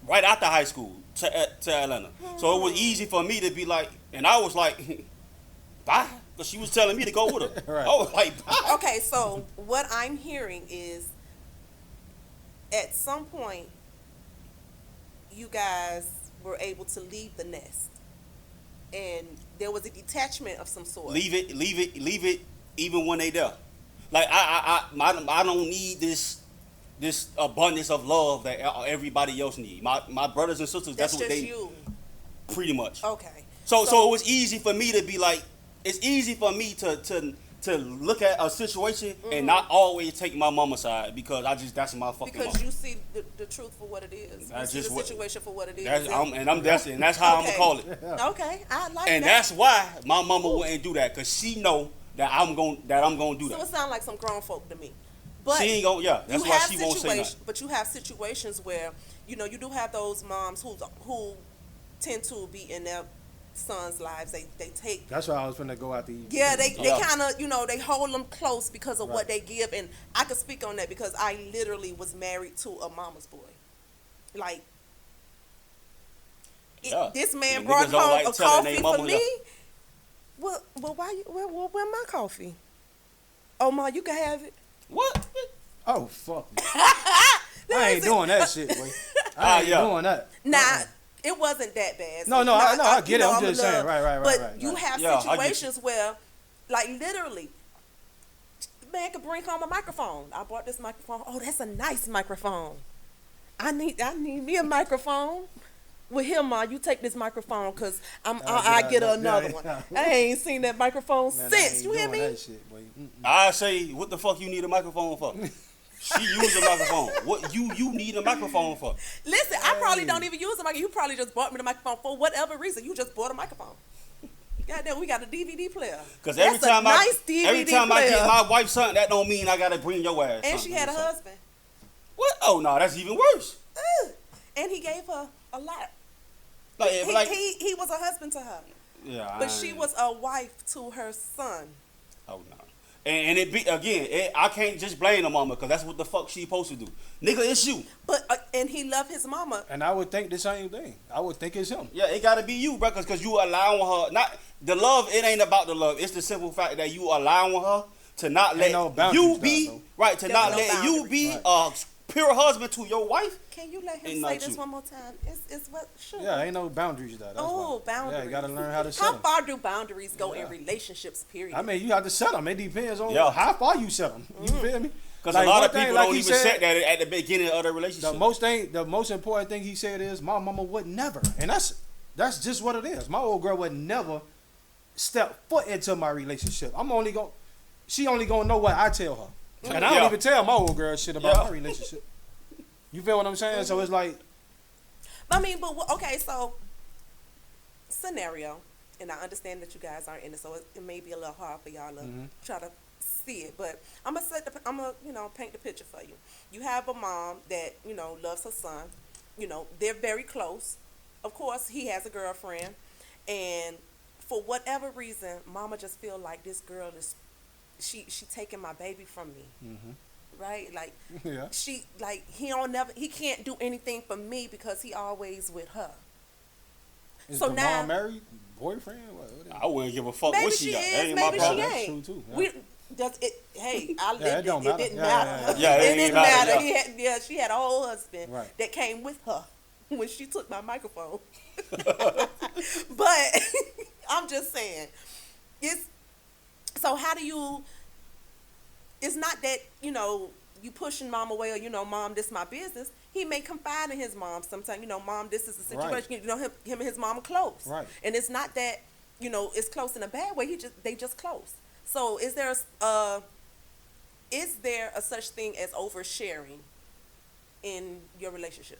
right after high school to Atlanta. So it was easy for me to be like, and I was like, bye. Because she was telling me to go with her. Right. I was like, bye. Okay, so what I'm hearing is at some point you guys were able to leave the nest and there was a detachment of some sort. Leave it even when they there. Like I don't need this abundance of love that everybody else need. My brothers and sisters, That's that's what just they you. pretty much. Okay. So it was easy for me to be like, it's easy for me to look at a situation and not always take my mama's side because that's my fucking Because mama. you see the truth for what it is. That's you see just the what- situation for what it is. That's how I'm Okay. gonna call it. Okay, I like And that. that's why my mama wouldn't do that because she know that I'm gonna do So that. it sounds like some grown folk to me. But She ain't gonna. Yeah, that's you why have she won't say nothing. But you have situations where you do have those moms who tend to be in their sons' lives. They take. That's why I was finna go out to eat. Yeah, they Yeah. kind of they hold them close because of what Right. they give, and I could speak on that because I literally was married to a mama's boy. Like Yeah. this man And brought niggas don't home like a telling coffee they for mama, me. yeah. Well, why you? Where my coffee? Oh, ma, you can have it. What? Oh, fuck. I ain't doing that shit, boy. I ain't yeah. doing that. Nah, it wasn't that bad. No, I get it. I'm a just saying. Right, But right. you have Yeah, I get situations where, like, literally, the man could bring home a microphone. I bought this microphone. Oh, that's a nice microphone. I need me a microphone. With him, ma, you take this microphone because I get another one. I ain't seen that microphone Man, I since. ain't You hear doing me? that shit, boy. I say, what the fuck you need a microphone for? She used a microphone. What you need a microphone for? Listen, I probably don't even use a microphone. You probably just bought me the microphone for whatever reason. You just bought a microphone. Goddamn, we got a DVD player. Because every That's a time nice DVD I player. get my wife something, that don't mean I gotta bring your ass. And she had a husband. What? Oh no, that's even worse. And he gave her a lot. Like, He was a husband to her. yeah, But she was a wife to her son. Oh no. And it be again. I can't just blame the mama because that's what the fuck she supposed to do. Nigga, it's you. But and he loved his mama. And I would think the same thing. I would think it's him. Yeah, it gotta be you, bro, because you allowing her. Not the love. It ain't about the love. It's the simple fact that you allowing her to not let no boundaries you now, be though. right. To There not was no let you boundaries. be a pure husband to your wife. Can you let him Ain't say not this you. one more time? It's what should. Yeah, ain't no boundaries though. That's Oh, why. boundaries. Yeah, you gotta learn how to set How 'em. far do boundaries go in Yeah. relationships, period? I mean, you have to set them. It depends on Yeah. how far you set them. You feel me? Because Like, a lot one of thing, people like don't he even said, set that at the beginning of the relationship. The most important thing he said is my mama would never, and that's just what it is. My old girl would never step foot into my relationship. She only gonna know what I tell her, and I don't Yeah. even tell my old girl shit about Yeah. my relationship. You feel what I'm saying? So it's like, I mean, but okay, so scenario, and I understand that you guys aren't in it, so it may be a little hard for y'all to try to see it, but I'm gonna paint the picture for you. You have a mom that loves her son. They're very close. Of course, he has a girlfriend, and for whatever reason, mama just feel like this girl is she taking my baby from me. Right? Like Yeah. he can't do anything for me because he always with her. Is So the now- mom married? Boyfriend? What I wouldn't give a fuck Maybe what she she got. is, That ain't maybe my she problem. That's ain't. true, too, yeah. We does it. Hey, I lived Yeah, it it. don't It matter. didn't Yeah, matter. yeah, yeah. Yeah, it It ain't didn't matter, matter. yeah. She had a whole husband Right. that came with her when she took my microphone. But I'm just saying, so how do you? It's not that you pushing mom away or mom, this my business. He may confide in his mom sometimes. Mom, this is the situation. Right. Him and his mom are close. Right. And it's not that it's close in a bad way. They just close. So is there a such thing as oversharing in your relationship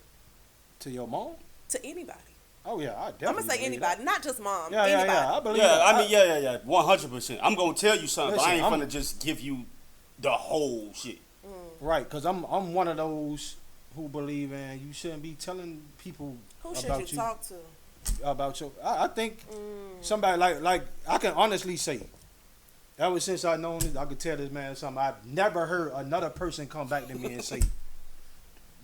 To your mom? to anybody? Oh yeah, I definitely. I'm gonna say believe anybody, that. not just mom. Yeah, anybody. I believe Yeah, that. I mean, yeah, 100%. I'm gonna tell you something, but I Listen, ain't I'm- finna just give you the whole shit. Right, because I'm one of those who believe in you shouldn't be telling people Who should about you talk to? about your. I think somebody like I can honestly say, ever since I known this, I could tell this man something. I've never heard another person come back to me and say,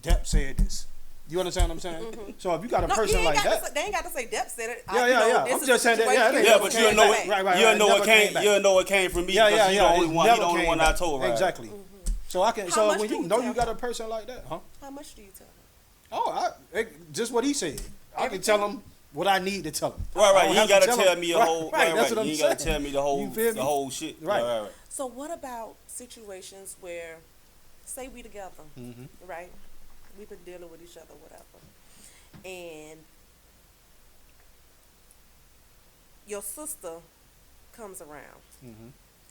"Depp said this." You understand what I'm saying? So if you got a person like that, They ain't got to say Depp said it. Yeah. This I'm is just the saying that, situation. yeah, Yeah, but you'll know Right, right, you'll right, know never it came. came back. You'll know it came from me yeah, because yeah, he yeah. the only it one. He never the only came one I back. told. Right? Exactly. So I can. How So much when do you you know tell you got him? a person like that, huh? How much do you tell him? Oh, just what he said. I can tell him what I need to tell him. I Right. don't You have ain't to gotta tell me a right, whole. Right, that's right. what I'm You ain't saying. gotta tell me the whole. You feel me? The whole shit. Right. Right. So what about situations where, say we together, right? We've been dealing with each other, whatever, and your sister comes around,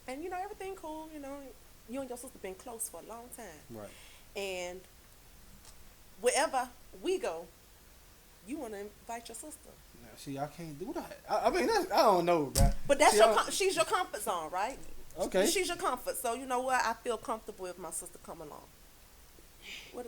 and everything cool. You and your sister been close for a long time, Right. and wherever we go, you want to invite your sister. Now, see, I can't do that. I mean, I don't know, bro. But that's See, she's your comfort zone, right? Okay. She's your comfort. So you know what? I feel comfortable if my sister come along. Why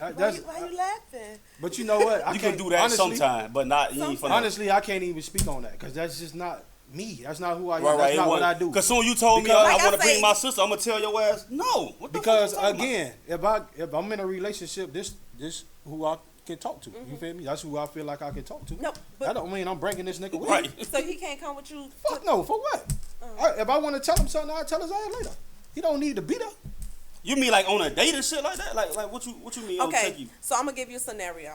you laughing? But you know what? I You can't can do that honestly, sometime, but not. You ain't finna. Honestly, I can't even speak on that because that's just not me. That's not who I am. Right. That's It not what wasn't- I do. Cause soon you told me Because- I Like I want to bring say- my sister. I'm gonna tell your ass no. What the Because fuck you talking again, if I'm in a relationship, this who I can talk to. You feel me? That's who I feel like I can talk to. No, but- that don't mean I'm bringing this nigga with about? me. Right. So he can't come with you. Fuck no. For what? If I want to tell him something, I'll tell his ass later. He don't need to be there. You mean like on a date and shit like that? Like what you mean? On take Okay, you? so I'm gonna give you a scenario.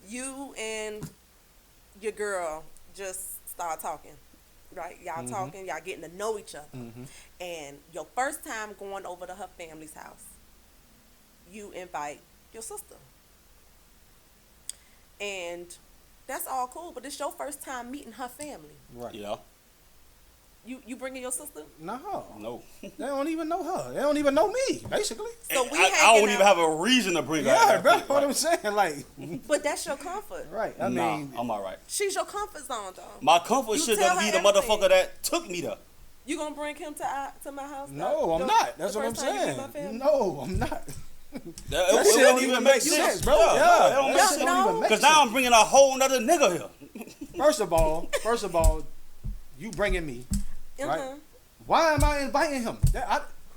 You and your girl just start talking, right? Y'all talking, y'all getting to know each other, and your first time going over to her family's house, you invite your sister, and that's all cool. But it's your first time meeting her family. Right. Yeah. You bringing your sister? No. They don't even know her. They don't even know me, basically. So we I hanging don't even out. have a reason to bring her. Yeah, out. bro. Right. What I'm saying, like, But that's your comfort. right. I Nah, mean, I'm all right. She's your comfort zone, though. My comfort You should tell be her the everything. motherfucker that took me there. You gonna bring him to my house? no, I'm not. That's what I'm saying. No, I'm not. That That shit don't even make sense, bro. Yeah, Yeah, that don't make that sense. shit don't even make Because sense. now I'm bringing a whole nother nigga here. First of all, you bringing me, right? Why am I inviting him?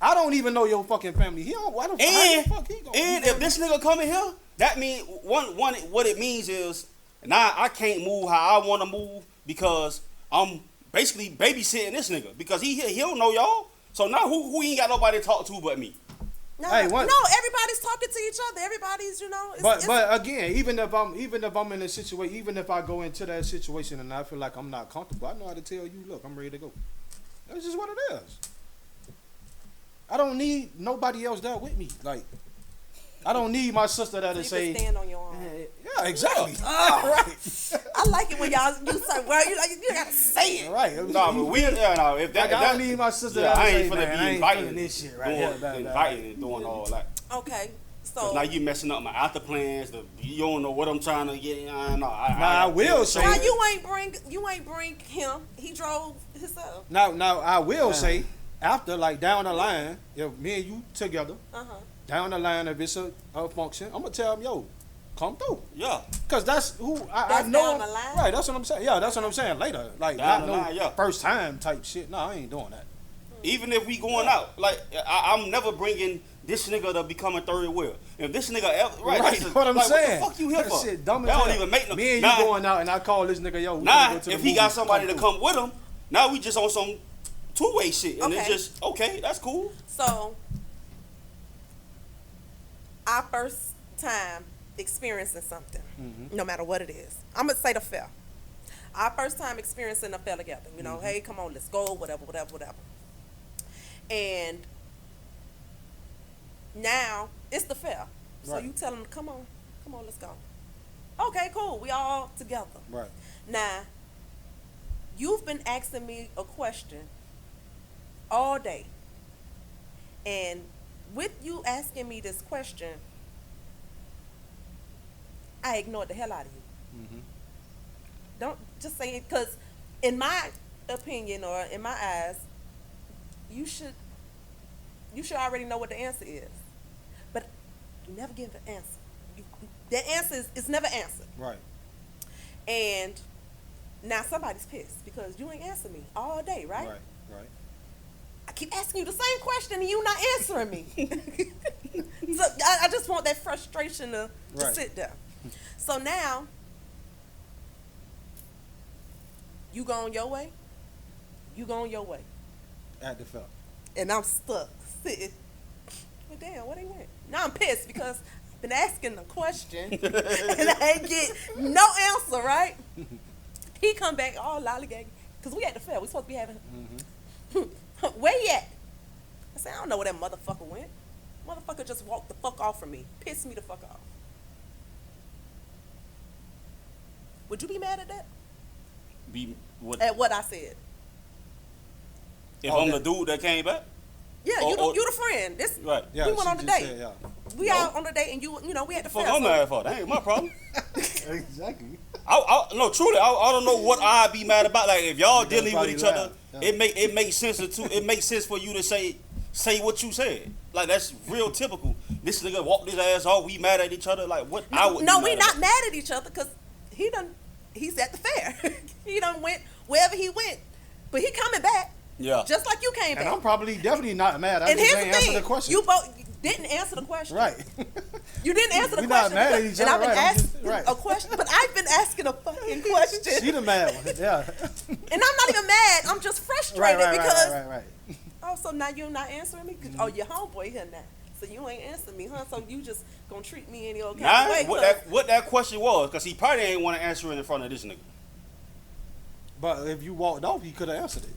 I don't even know your fucking family. He don't. Why the And fuck he gonna? and if this nigga coming here, that mean one what it means is now I can't move how I want to move because I'm basically babysitting this nigga because he don't know y'all. So now who ain't got nobody to talk to but me? No, Hey, no, what- everybody's talking to each other. Everybody's, But again, even if I'm in a situation, even if I go into that situation and I feel like I'm not comfortable, I know how to tell you, look, I'm ready to go. That's just what it is. I don't need nobody else there with me. Like, I don't need my sister there to you say, can stand on your own. yeah, exactly. Right. I like it when y'all you say, well, you gotta say it. Right. No, but if that Like, if I that don't need my sister yeah, there to I say, ain't finna man, I be ain't inviting feeling this shit right doing, here. Blah, blah, blah. inviting and doing all that. Okay, 'Cause now you messing up my after plans. You don't know what I'm trying to get. I will say. Why you ain't bring him? He drove himself. Now I will say, after, like, down the line, if me and you together, down the line, if it's a function, I'm gonna tell him, yo, come through. Yeah. Cause that's who I That's know. down the line? Right, that's what I'm saying. Yeah, that's what I'm saying. Later, like, Down not the no line, yeah. first time type shit. No, I ain't doing that. Even if we going out, like I'm never bringing this nigga to become a third wheel. If this nigga ever, Right, that's what I'm like, saying. What the fuck you here That for? shit dumb as That don't hell. even make no. Me and Nah, you going out and I call this nigga, yo, we Nah, finna go to the if he movies, got somebody to through. come with him, now we just on some two-way shit, and it's Okay. just okay. That's cool. So, our first time experiencing something, no matter what it is, I'm gonna say the fair. Our first time experiencing a fair together, you know, hey, come on, let's go, whatever. And now it's the fair. So Right. you tell them, come on, let's go. Okay, cool, we all together. Right. Now, you've been asking me a question all day. And with you asking me this question, I ignored the hell out of you. Don't just say it, because in my opinion or in my eyes, you should already know what the answer is. But you never give an answer. The answer is never answered. Right. And now somebody's pissed because you ain't answering me all day, right? Right. I keep asking you the same question and you not answering me. So I just want that frustration to Right. sit there. So now, you going your way, At the felt. and I'm stuck sitting. Well, damn, where they went? Now I'm pissed because I've been asking the question and I ain't get no answer, right? He come back all lollygagging because we at the fair. We supposed to be having. Where you at? I said, I don't know where that motherfucker went. Motherfucker just walked the fuck off from me. Pissed me the fuck off. Would you be mad at that? Be what? At what I said? If I'm the dude that came back, Yeah, you the friend. This right? Yeah, we went she on a just date. said, yeah. We out on a date, and you know we had the Fuck, fair. I'm so- mad for. That ain't my problem. Exactly. No, truly, I don't know what I'd be mad about. Like if y'all dealing with probably each other, laugh. Yeah. it makes sense it makes sense for you to say what you said. Like that's real typical. This nigga walked his ass off. We mad at each other. Like what? I would. No, be we mad not about. mad at each other because he's at the fair. He done went wherever he went, but he coming back Yeah. just like you came And back. I'm probably definitely not mad. I And just here's ain't the answer thing: the question. you both didn't answer the question. Right. You didn't answer the We not question. mad at because- each and other, I've been right, I'm asking just- right. a question, but I've been asking a fucking question. She the mad one. Yeah. And I'm not even mad. I'm just frustrated because Right. oh, so now you're not answering me? 'Cause, oh, your homeboy here now. So you ain't answering me, huh? So you just gonna treat me any old kind Nah, of way? what that question was, because he probably ain't want to answer it in front of this nigga. But if you walked off, he could have answered it.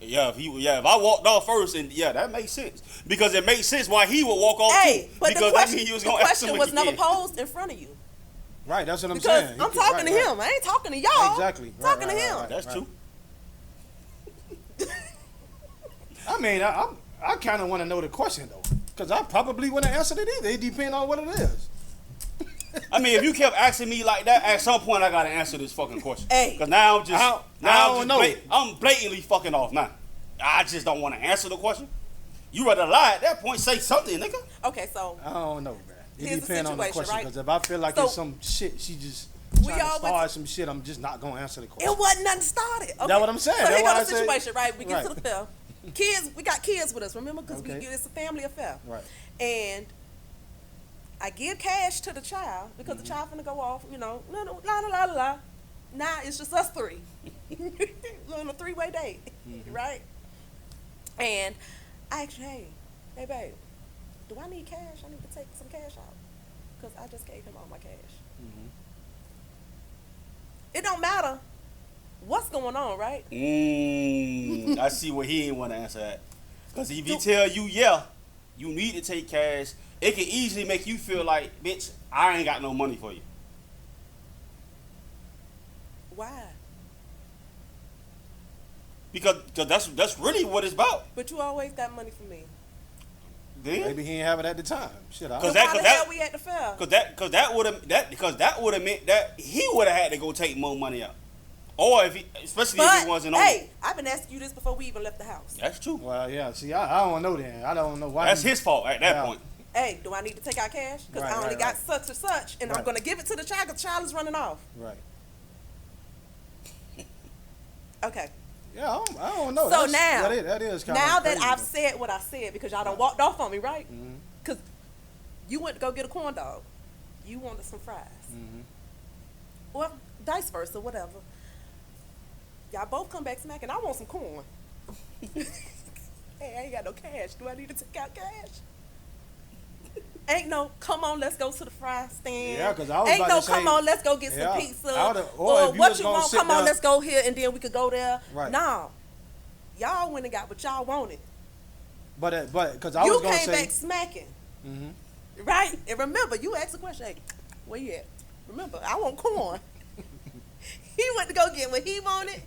Yeah, if I walked off first, and yeah, that makes sense because it makes sense why he would walk off Hey, too. but the Because that means he was question, the gonna ask question him was never again. posed in front of you. Right, that's what I'm Because saying. He I'm could- talking to right, him. I ain't talking to y'all. Exactly. I'm talking to him. That's true. I mean, I kind of want to know the question though, because I probably wouldn't have answered it either. It depends on what it is. I mean, if you kept asking me like that, at some point I gotta answer this fucking question. Hey. Because now I'm just, I don't know. I'm blatantly fucking off now. I just don't want to answer the question. You rather lie at that point, say something, nigga. Okay, so I don't know, man. It Here's the depends on the situation, question. right? Because if I feel like So, it's some shit, she just we trying to all went start some shit, I'm just not gonna answer the question. it wasn't nothing started. Okay. That's what I'm saying. So That's here why got I the say- situation, right? We get to Right. the fair. Kids, we got kids with us, remember? Because Okay. it's a family affair. Right. And I give cash to the child because the child finna go off, you know, la la la la la. Now it's just us three. We're on a three-way date, right? And I asked you, hey babe, do I need cash? I need to take some cash out because I just gave him all my cash. It don't matter what's going on, right? I see what he ain't want to answer that. Because if he tell you, yeah, you need to take cash, it can easily make you feel like, bitch, I ain't got no money for you. Why? Because that's really what it's about. But you always got money for me. Then? Maybe he ain't have it at the time. Shit, I Cause Why the hell we at the fair? Cause that would have meant that he would have had to go take more money out, or if he, especially if he wasn't on. Hey, I've been asking you this before we even left the house. That's true. Well, yeah. See, I don't know then. I don't know why. That's his fault at that point. Hey, do I need to take out cash? Because I only got such and such, and I'm gonna give it to the child. The child is running off. Right. Okay. Yeah, I don't know. So that is kind of now crazy. that I've said what I said, because y'all done walked off on me, right? Mm-hmm. Because you went to go get a corn dog. You wanted some fries. Mm-hmm. Well, vice versa, whatever. Y'all both come back smacking. I want some corn. Hey, I ain't got no cash. Do I need to take out cash? Ain't no, come on, let's go to the fry stand. Yeah, because I was Ain't about no, to say, come on, let's go get some pizza. Or what you want, come on, let's go here, and then we could go there. Right. No. Y'all went and got what y'all wanted. But because I was going to say. You came back smacking. Mm-hmm. Right? And remember, you asked the question, hey, where you at? Remember, I want corn. He went to go get what he wanted.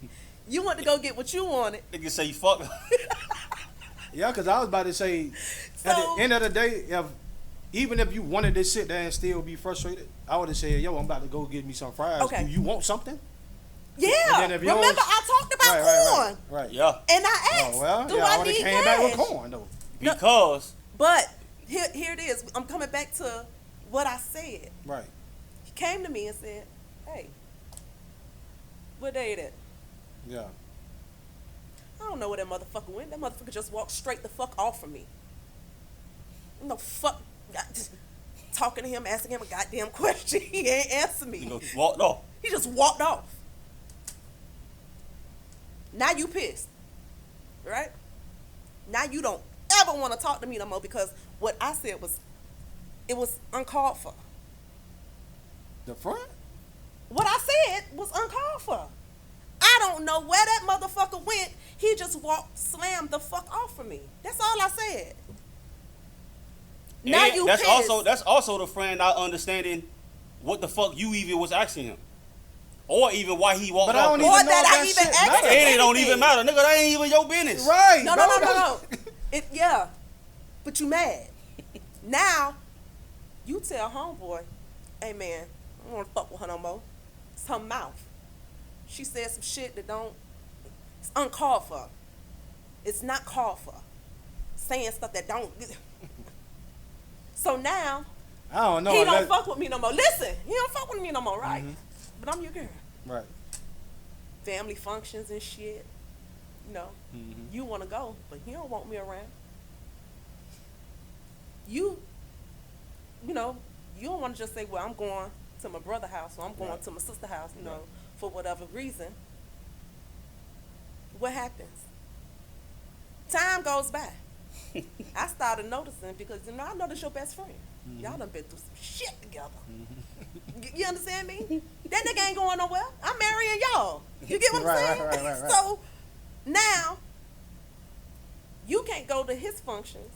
You went to go get what you wanted. Nigga say you fuck. Yeah, because I was about to say, at the end of the day, even if you wanted to sit there and still be frustrated, I would have said, yo, I'm about to go get me some fries. Okay. Do you want something? Yeah. Remember, I talked about corn. Right. Yeah. And I asked, do I need came cash? back with corn, though. Because. But here it is. I'm coming back to what I said. Right. He came to me and said, hey, where they at? Yeah. I don't know where that motherfucker went. That motherfucker just walked straight the fuck off from me. No fuck. Talking to him, asking him a goddamn question. He ain't answer me. He just walked off. He just walked off. Now you pissed. Right? Now you don't ever want to talk to me no more because what I said was, it was uncalled for. The front? What I said was uncalled for. I don't know where that motherfucker went. He just walked, slammed the fuck off from me. That's all I said. Now And you that's pissed. that's also the friend not understanding what the fuck you even was asking him, or even why he walked But off. I don't even know if that I that even shit asked matter. him. It don't even matter, nigga. That ain't even your business. Right. No. Yeah. But you mad. Now, you tell homeboy, hey man, I don't want to fuck with her no more. It's her mouth. She said some shit that it's uncalled for. It's not called for. Saying stuff that don't. So now, I don't know. he don't fuck with me no more. Listen, he don't fuck with me no more, right? Mm-hmm. But I'm your girl. Right. Family functions and shit. You know, you want to go, but he don't want me around. You know, you don't want to just say, well, I'm going to my brother's house or I'm going to my sister's house, you know, for whatever reason. What happens? Time goes by. I started noticing because, you know, I know that's your best friend. Y'all done been through some shit together. You understand me? That nigga ain't going nowhere. I'm marrying y'all. You get what I'm saying? Right. So now you can't go to his functions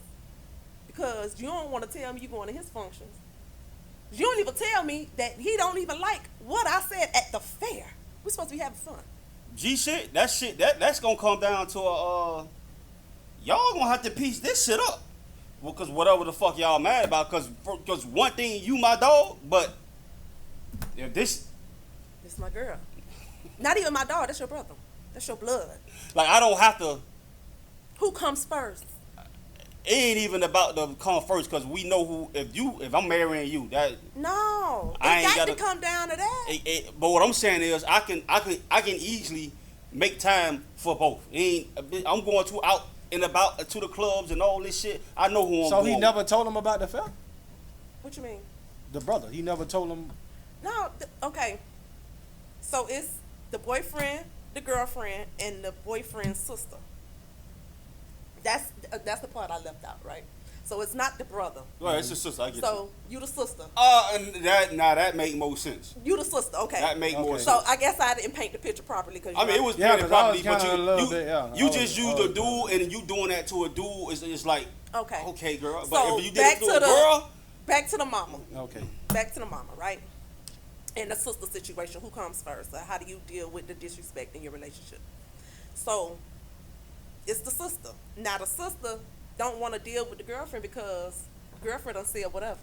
because you don't want to tell me you going to his functions. You don't even tell me that he don't even like what I said at the fair. We're supposed to be having fun. That's gonna come down to y'all gonna have to piece this shit up. Well, cause whatever the fuck y'all mad about, cause one thing, you my dog, but if this my girl. Not even my dog, that's your brother. That's your blood. like I don't have to. Who comes first? It ain't even about the come first, cause we know who. If I'm marrying you, that No, I it ain't got to gotta- come down to that. But what I'm saying is, I can easily make time for both. I'm going out and about to the clubs and all this shit. I know who I'm So going he with. never told him about the fair? What you mean? The brother. He never told him. No, okay. So it's the boyfriend, the girlfriend, and the boyfriend's sister. That's the part I left out, right? So it's not the brother. Right, it's your sister. I get So you the sister. And that make more sense. You the sister. Okay. That make more Okay. sense. So I guess I didn't paint the picture properly because I mean, it was Yeah, pretty 'cause I properly, was but kinda a little bit, yeah. you I just was- used a dude, and you doing that to a dude is like, okay. okay, girl. But So if you did back it to to a girl, back to the mama. Okay. Back to the mama, right? In the sister situation, who comes first? How do you deal with the disrespect in your relationship? So, it's the sister. Now, the sister don't want to deal with the girlfriend because girlfriend done said whatever.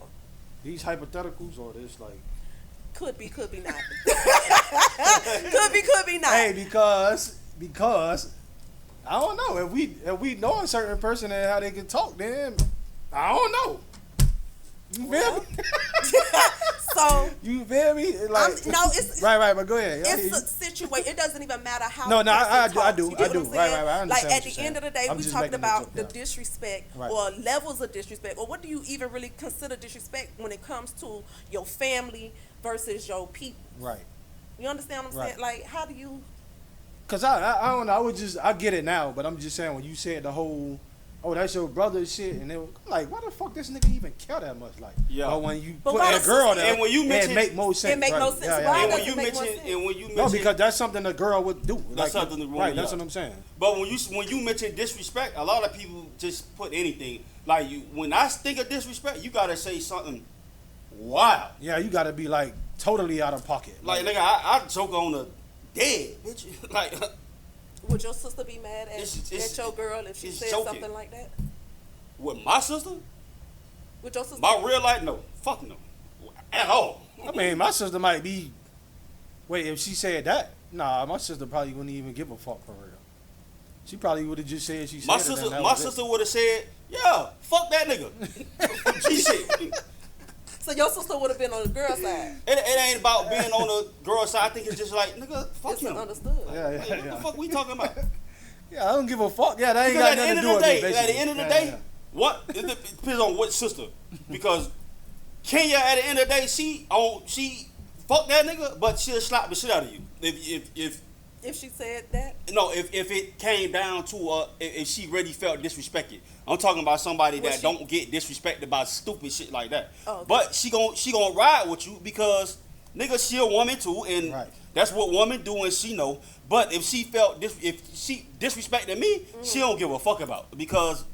These hypotheticals or this like. Could be not. could be not. Hey, because I don't know if we know a certain person and how they can talk, then I don't know. You feel me? So you feel me? Like no, it's right, but go ahead. It's a situation. It doesn't even matter how. No, I do. You get what I'm Right. saying? I understand Like what at you're the end of the day, I'm we just talking making a about joke, the yeah. disrespect Right. or levels of disrespect, or what do you even really consider disrespect when it comes to your family versus your people? Right. You understand what I'm saying? Like, how do you? Cause I don't know. I get it now, but I'm just saying when you said the whole, oh, that's your brother's shit, and it was like, why the fuck this nigga even care that much? Like, Yeah. But when you But put why that the girl sister- there, And when you mention- it make more sense. It make right. no sense. Yeah, Why yeah, And yeah. when you make more mention, sense. and when you No, mention, because that's something a girl would do. That's something the woman- right. That's yeah. what I'm saying. but when you mention disrespect, a lot of people just put anything. Like when I think of disrespect, you gotta say something wild. Yeah, you got to be like totally out of pocket. Like nigga, I joke on the dead, bitch. Like Would your sister be mad at, It's- at your girl if she it's said joking. something like that? with my sister, Would your sister? my real life, no, fuck no, at all. I mean, my sister might be. Wait, if she said that, nah, my sister probably wouldn't even give a fuck for real. She probably would have just said she said My it. sister, and that my was it. sister would have said, yeah, fuck that nigga. She said. So your sister would have been on the girl side. It ain't about being on the girl side. I think it's just like, nigga, fuck It's him. understood. Yeah, Like, what the fuck we talking about? Yeah, I don't give a fuck. Yeah, that ain't Because got nothing to do with me. at the basically. end of the Yeah, day, yeah. what it depends on what sister. Because Kenya, at the end of the day, she fuck that nigga, but she'll slap the shit out of you. If she said that, If it came down to if she really felt disrespected. I'm talking about somebody Was that she- don't get disrespected by stupid shit like that. Oh, okay. But she gonna ride with you because nigga, she a woman too, and Right. that's what women do, and she know. But if she disrespected me, she don't give a fuck about because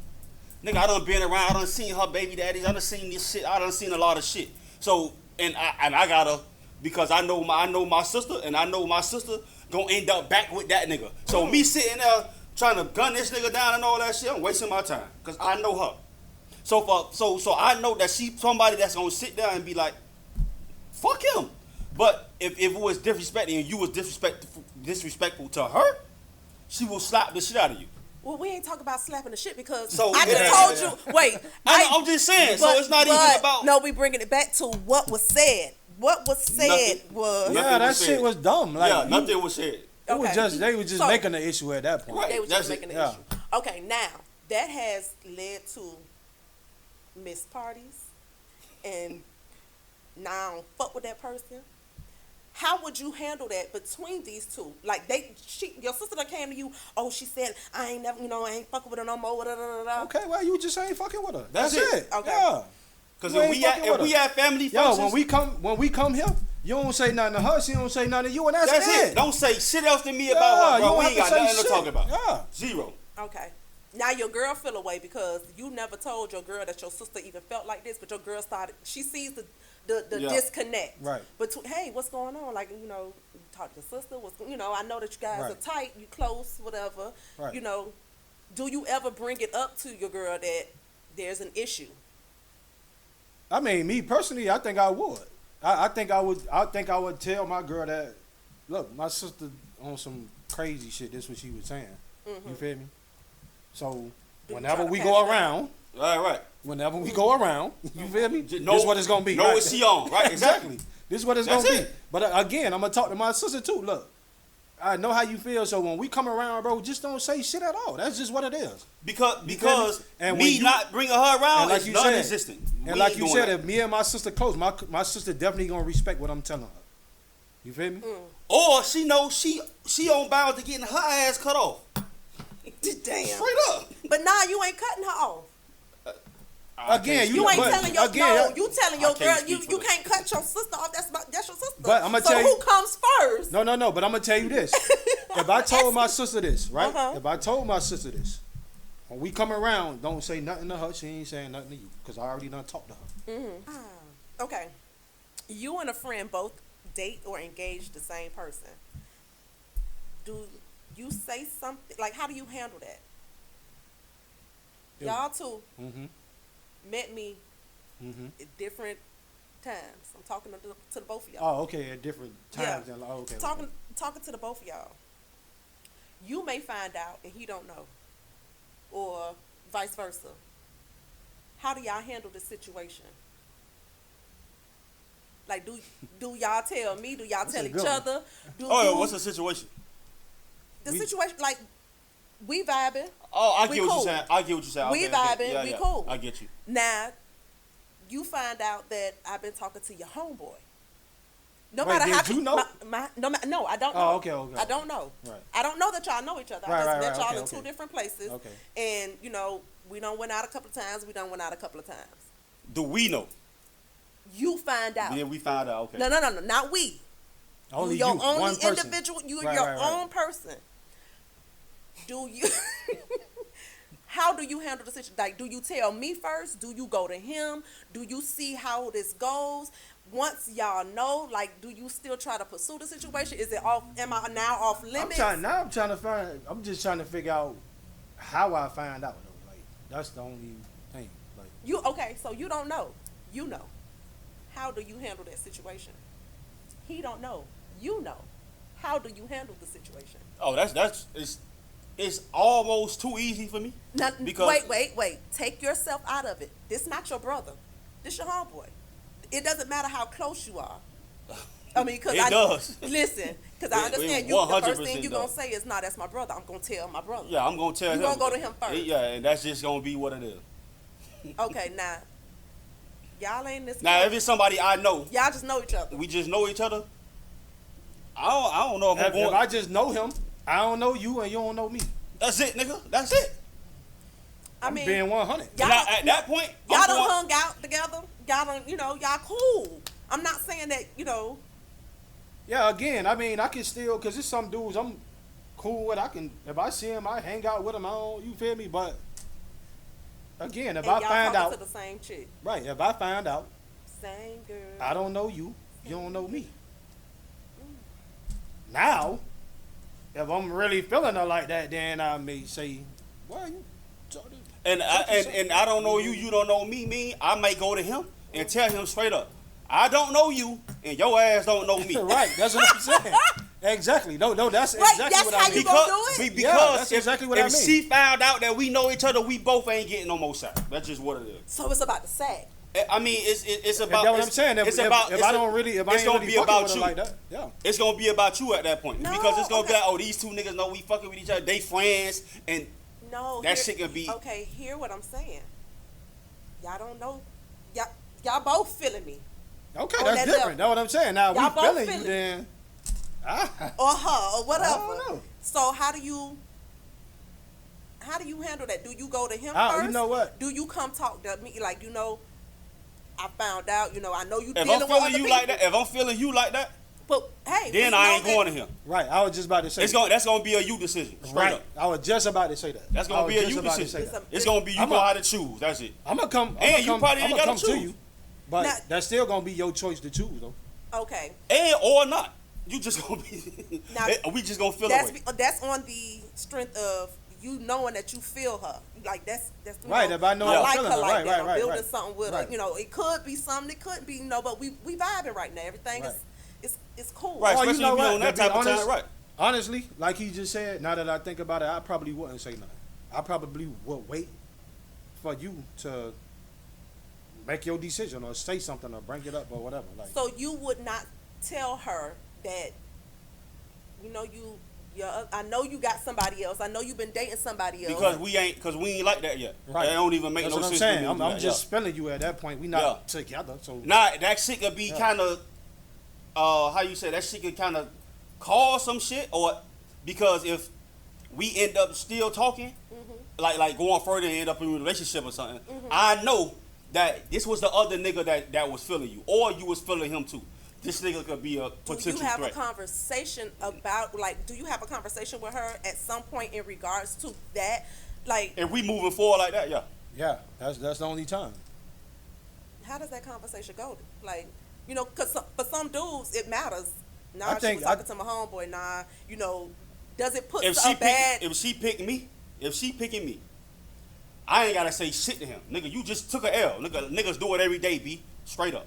nigga, I done been around, I done seen her baby daddies, I done seen this shit, I done seen a lot of shit. So and I gotta because I know my sister, and I know my sister gonna end up back with that nigga. So me sitting there trying to gun this nigga down and all that shit, I'm wasting my time because I know her. So I know that she somebody that's gonna sit down and be like, fuck him. But if it was disrespecting and you was disrespectful to her, she will slap the shit out of you. well, we ain't talking about slapping the shit because So, I just yeah, told yeah. you. Wait, I'm just saying. So it's not even about. No, we bringing it back to what was said. What was said Nothing. was. Nothing Yeah, that was shit said. was dumb. Like, Yeah, you- nothing was said. It was Okay. just they were just So- making an issue at that point. Right. They was That's just it. making an Yeah. issue. Okay, now that has led to missed parties, and now I don't fuck with that person. How would you handle that between these two? Like your sister that came to you. Oh, she said I ain't never, I ain't fucking with her no more. Da, da, da, da. Okay, well, you just ain't fucking with her. That's That's it. it. Okay. Yeah. Because You if ain't we fucking with her. have family Yo, functions, when we come here, you don't say nothing to her. She don't say nothing to you, and that's it. it. Don't say shit else to me Yeah, about her, you bro. don't We have ain't to got say nothing to shit. talk about. Yeah. Zero. Okay. Now your girl feel away because you never told your girl that your sister even felt like this, but your girl started. She sees the Yeah. disconnect. Right. But hey, what's going on? Like you talk to your sister. I know that you guys Right. are tight, you close, whatever. Right. Do you ever bring it up to your girl that there's an issue? I mean, me personally, I think I would. I think I would tell my girl that, look, my sister on some crazy shit. This is what she was saying. You feel me? So Do you whenever try to we pass go it down? around, Right. whenever we go around, you feel me? Just This is what it's gonna be. Know right? what she on, right? Exactly. This is what it's That's gonna be. it. But again, I'm gonna talk to my sister too. Look, I know how you feel. So when we come around, bro, just don't say shit at all. That's just what it is. Because And when me you- not bringing her around And like is you said- non-existent. And We like ain't you doing said, that. if me and my sister close, my sister definitely gonna respect what I'm telling her. You feel me? Or she knows she on bound to getting her ass cut off. Damn. Straight up. But nah, you ain't cutting her off. Again, You ain't but telling your again, you telling I your can't girl speak for you that. can't cut your sister off. That's your sister. But I'ma so tell who you- comes first? No, but I'm gonna tell you this. If I told my sister this, right? Uh-huh. If I told my sister this, when we come around, don't say nothing to her. She ain't saying nothing to you, because I already done talked to her. Okay. You and a friend both date or engage the same person. Do you say something like how do you handle that? Y'all two Mm-hmm. met me Mm-hmm. at different times. I'm talking to the both of y'all. Oh, okay. At different times. Yeah. And, oh, okay. Talking to the both of y'all. You may find out and he don't know, or vice versa. How do y'all handle the situation? Like, do y'all tell me? Do y'all That's tell a each good one. other? What's the situation? The situation? Like, we vibing. Oh, I We get what cool. you're saying. I get what you're saying. We Okay, okay. vibing, Yeah, we yeah. cool. I get you. Now, you find out that I've been talking to your homeboy. No Wait, matter did how you know? no, I don't know. Oh, okay, okay. I don't know. Right. I don't know that y'all know each other. Right, I just right, met right. y'all Okay, in okay. two different places. Okay. And, we done went out a couple of times. We done went out a couple of times. Do we know? You find out. Yeah, we found out. Okay. No, not we. Only Your you. only One person. individual. You're Right, your right, right. own person. Do you? How do you handle the situation? Like, do you tell me first? Do you go to him? Do you see how this goes? Once y'all know, like, do you still try to pursue the situation? Is it off? Am I now off limits? I'm just trying to figure out how I find out though. Like that's the only thing. Like Okay? So you don't know. You know. How do you handle that situation? He don't know. You know. How do you handle the situation? Oh, it's almost too easy for me. Now, Because- wait. Take yourself out of it. This not your brother. This your homeboy. It doesn't matter how close you are. I mean, because It does. Listen, because I It understand you. The first 100% thing you're gonna does. say is, "Nah, that's my brother. I'm gonna tell my brother." Yeah, I'm gonna tell him. You gonna go to him first. Yeah, and that's just gonna be what it is. Okay, now y'all ain't this. Now, if it's somebody I know, y'all just know each other. we just know each other. I don't know if I'm if going. I just know him, I don't know you and you don't know me. That's it, nigga. That's it. I'm mean, being 100. y'all, Now, at that point, y'all I'm done going- hung out together. Y'all done, y'all cool. I'm not saying that, Yeah, again, I mean, I can still, because there's some dudes I'm cool with. If I see him, I hang out with him. You feel me? But, again, if and I y'all find talking out, to the same chick, right, if I find out, same girl. I don't know you, you don't know me. Now, if I'm really feeling her like that, then I may say, well, you talking And I don't know you. You don't know me. I might go to him and tell him straight up, I don't know you, and your ass don't know me. Right, that's what I'm saying. Exactly. No, that's Right, exactly that's what how I mean. you gonna do it? Because that's if, exactly what if I mean. she found out that we know each other, we both ain't getting no more sex. That's just what it is. So it's about the sack. I mean, it's about. That's what I'm saying. It's If about. I it's don't really, if I it's ain't gonna really be fucking about with her you. like that, yeah. It's gonna be about you at that point No, because it's gonna be okay. like, oh, these two niggas know we fucking with each other. They friends, and No, That shit can be- Okay, hear what I'm saying. Y'all don't know. Y'all both feeling me. Okay, On that's that different. level. That's what I'm saying. Now Y'all we both feeling you, feeling then. Or her, or whatever. I don't know. So how do you handle that? Do you go to him You first? know what? Do you come talk to me like, I found out, I know you if dealing I'm with feeling other you people. like that, if I'm feeling you like that, But hey, then we I know ain't that- going to him. Right, I was just about to say. That's gonna be a you decision. Straight right. up. I was just about to say that. That's I gonna was be a just you about to decision. say that. It's gonna be you I'm know a- how to choose. That's it. I'm gonna come. And you probably ain't I'm gonna gotta come to choose. you, but Now- that's still gonna be your choice to choose, though. Okay. And or not. You just gonna be. Now, we just gonna feel That's away. that's on the strength of you knowing that you feel her. Like that's Right, if I know I I'm like feeling her her. like Right, that. right, I'm right, building right. something with Right. her. It could be something, it couldn't be but we vibing right now. Everything Right. is cool. Right, Oh, especially you know if you what? on that To be type of honest, time, right? Honestly, like he just said, now that I think about it, I probably wouldn't say nothing. I probably would wait for you to make your decision or say something or bring it up or whatever. Like, So you would not tell her that I know you got somebody else. I know you've been dating somebody else. Because we ain't like that yet. right. It don't even make That's no what I'm sense. saying. for me to I'm, do I'm that, just yeah. feeling you at that point. We not together. So Nah, that shit could be Yeah. kind of, how you say, that shit could kind of cause some shit, or because if we end up still talking, like going further and end up in a relationship or something, I know that this was the other nigga that was feeling you, or you was feeling him too. This nigga could be a potential do you have threat. a conversation about do you have a conversation with her at some point in regards to that? Like, If we moving forward like that, yeah. yeah, that's the only time. how does that conversation go? Like, because for some dudes it matters. Nah, I she think was talking to my homeboy. Nah, does it put If a bad? she picking me, I ain't gotta say shit to him. Nigga, you just took a L. Niggas do it every day, B. Straight up.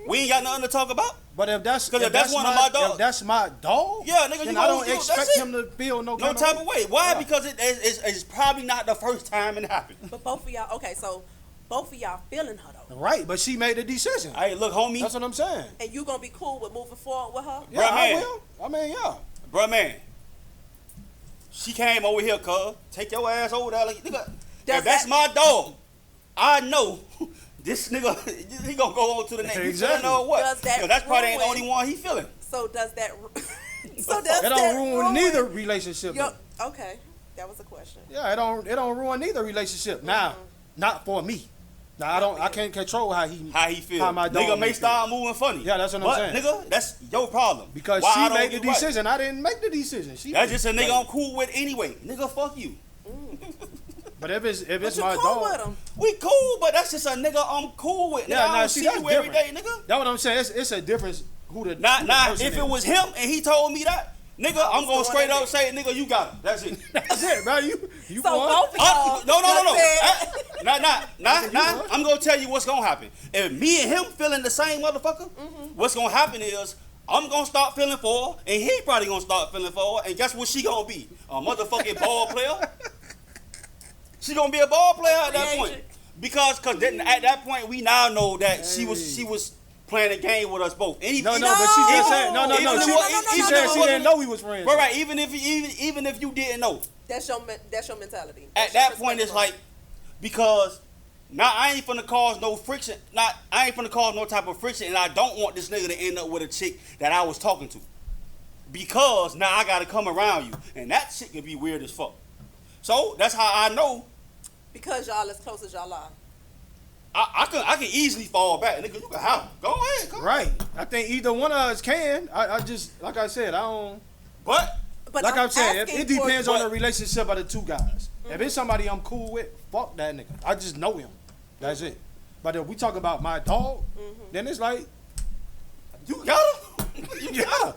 We ain't got nothing to talk about. But if that's one of my dogs, if that's my dog, yeah, nigga, then you I don't that's expect it. him to feel no type of way. Why? Yeah. Because it's probably not the first time it happened. But both of y'all, okay, so both of y'all feeling her though. Right, but she made the decision. Hey, look, homie. That's what I'm saying. And you gonna be cool with moving forward with her? Yeah, Bruh, I man. will. I mean, yeah. Bruh, man. She came over here, cuz. Take your ass over there. Like, nigga, if that's my dog, I know this nigga, he gonna go on to the next. Exactly. You know what? Does that That's probably ain't the ruin- only one he feeling. So does that? So does It that don't ruin neither relationship. Yo, okay, that was a question. Yeah, it don't ruin neither relationship. Now, not for me. Now I can't control how he feel. how my dog Nigga may feel. start moving funny. Yeah, that's what I'm saying. Nigga, that's your problem. Because Why I she don't made the get right. decision. I didn't make the decision. She That's just a nigga like, I'm cool with anyway. Nigga, fuck you. But if it's But you my cool dog, with him? We cool, but that's just a nigga I'm cool with. Nigga, Yeah, I nah, don't see, see that's you every day, different. nigga. That's what I'm saying. It's a difference who the Nah, person if is. it was him and he told me that, nigga, I'm gonna the straight one up say, nigga, you got it. That's it. That's it, bro. You So won. both of y'all. No. just said- Nah. I'm gonna tell you what's gonna happen. If me and him feeling the same motherfucker, what's gonna happen is I'm gonna start feeling for her, and he probably gonna start feeling for her, and guess what she gonna be? A motherfucking ball player. She gonna be a ball player at that point. Because then at that point we now know that she was playing a game with us both. And No, but she just said no. She said she didn't know we was friends. Right. Even if you didn't know. That's your mentality. At That's your that point, it's perspective. like, because now I ain't finna cause no friction. I ain't finna cause no type of friction, and I don't want this nigga to end up with a chick that I was talking to. Because now I gotta come around you, and that shit can be weird as fuck. So that's how I know Because y'all as close as y'all are. I can easily fall back. Nigga, you can have it. Go ahead. Come. Right. I think either one of us can. I just like I said, I don't. But Like I'm saying, asking it depends for- on the relationship of the two guys. If it's somebody I'm cool with, fuck that nigga. I just know him. That's it. But if we talk about my dog, then it's like, you gotta. You gotta.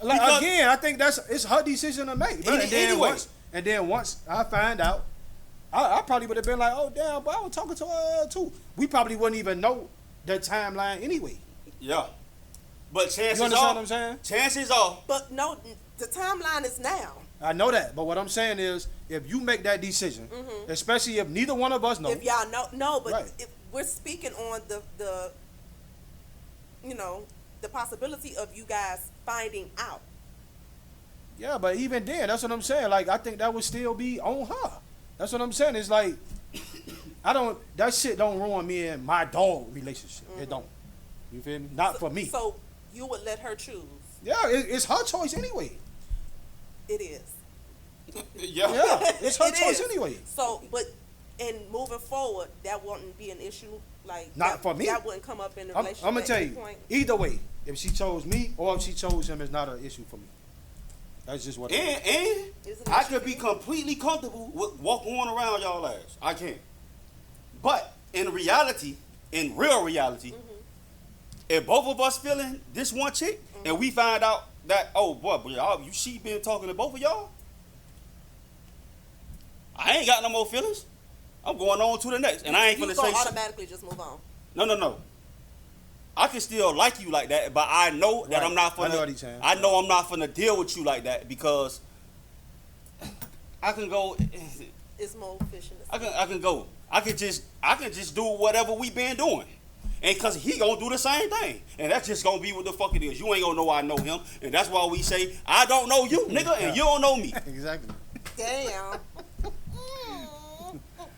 like Because- again, I think it's her decision to make. But Anyway. and then once I find out, I probably would have been like, oh damn, but I was talking to her too. We probably wouldn't even know the timeline anyway. Yeah. But chances You understand are, what I'm saying? chances are, But no, the timeline is now. I know that, but what I'm saying is, if you make that decision, especially if neither one of us know, If y'all know, but Right. if we're speaking on the the possibility of you guys finding out. yeah, but even then, that's what I'm saying. Like, I think that would still be on her. That's what I'm saying. It's like, that shit don't ruin me and my dog relationship. It don't. You feel me? Not for me. So you would let her choose. Yeah, it's her choice anyway. It is. yeah. Yeah, it's her It choice is. anyway. So, but in moving forward, that wouldn't be an issue. Like Not that, for me. That wouldn't come up in the I'm relationship. gonna at tell any you, point. either way, if she chose me or if she chose him, it's not an issue for me. That's just what. And Is it I an could issue be for you? completely comfortable with walking on around y'all ass. I can. But in reality, in real reality, if both of us feeling this one chick and we find out that, oh boy, but y'all, she been talking to both of y'all, I ain't got no more feelings. I'm going on to the next, and I ain't You gonna gonna say shit. automatically just move on. No. I can still like you like that, but I know that Right. I'm not I know what finna. he's saying. I know I'm not finna deal with you like that because I can go. It's more fish in the I can go. I can just do whatever we been doing. And cause he gonna do the same thing. And that's just gonna be what the fuck it is. You ain't gonna know I know him. And that's why we say, I don't know you, nigga, and you don't know me. Exactly. Damn.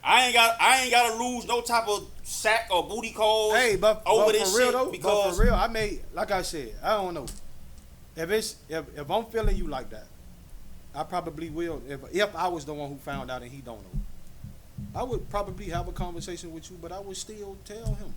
I ain't gotta lose no type of sack or booty calls Hey, but over for this real shit though, because but for real, I made, like I said, I don't know. If I'm feeling you like that, I probably will. If I was the one who found out and he don't know, I would probably have a conversation with you, but I would still tell him.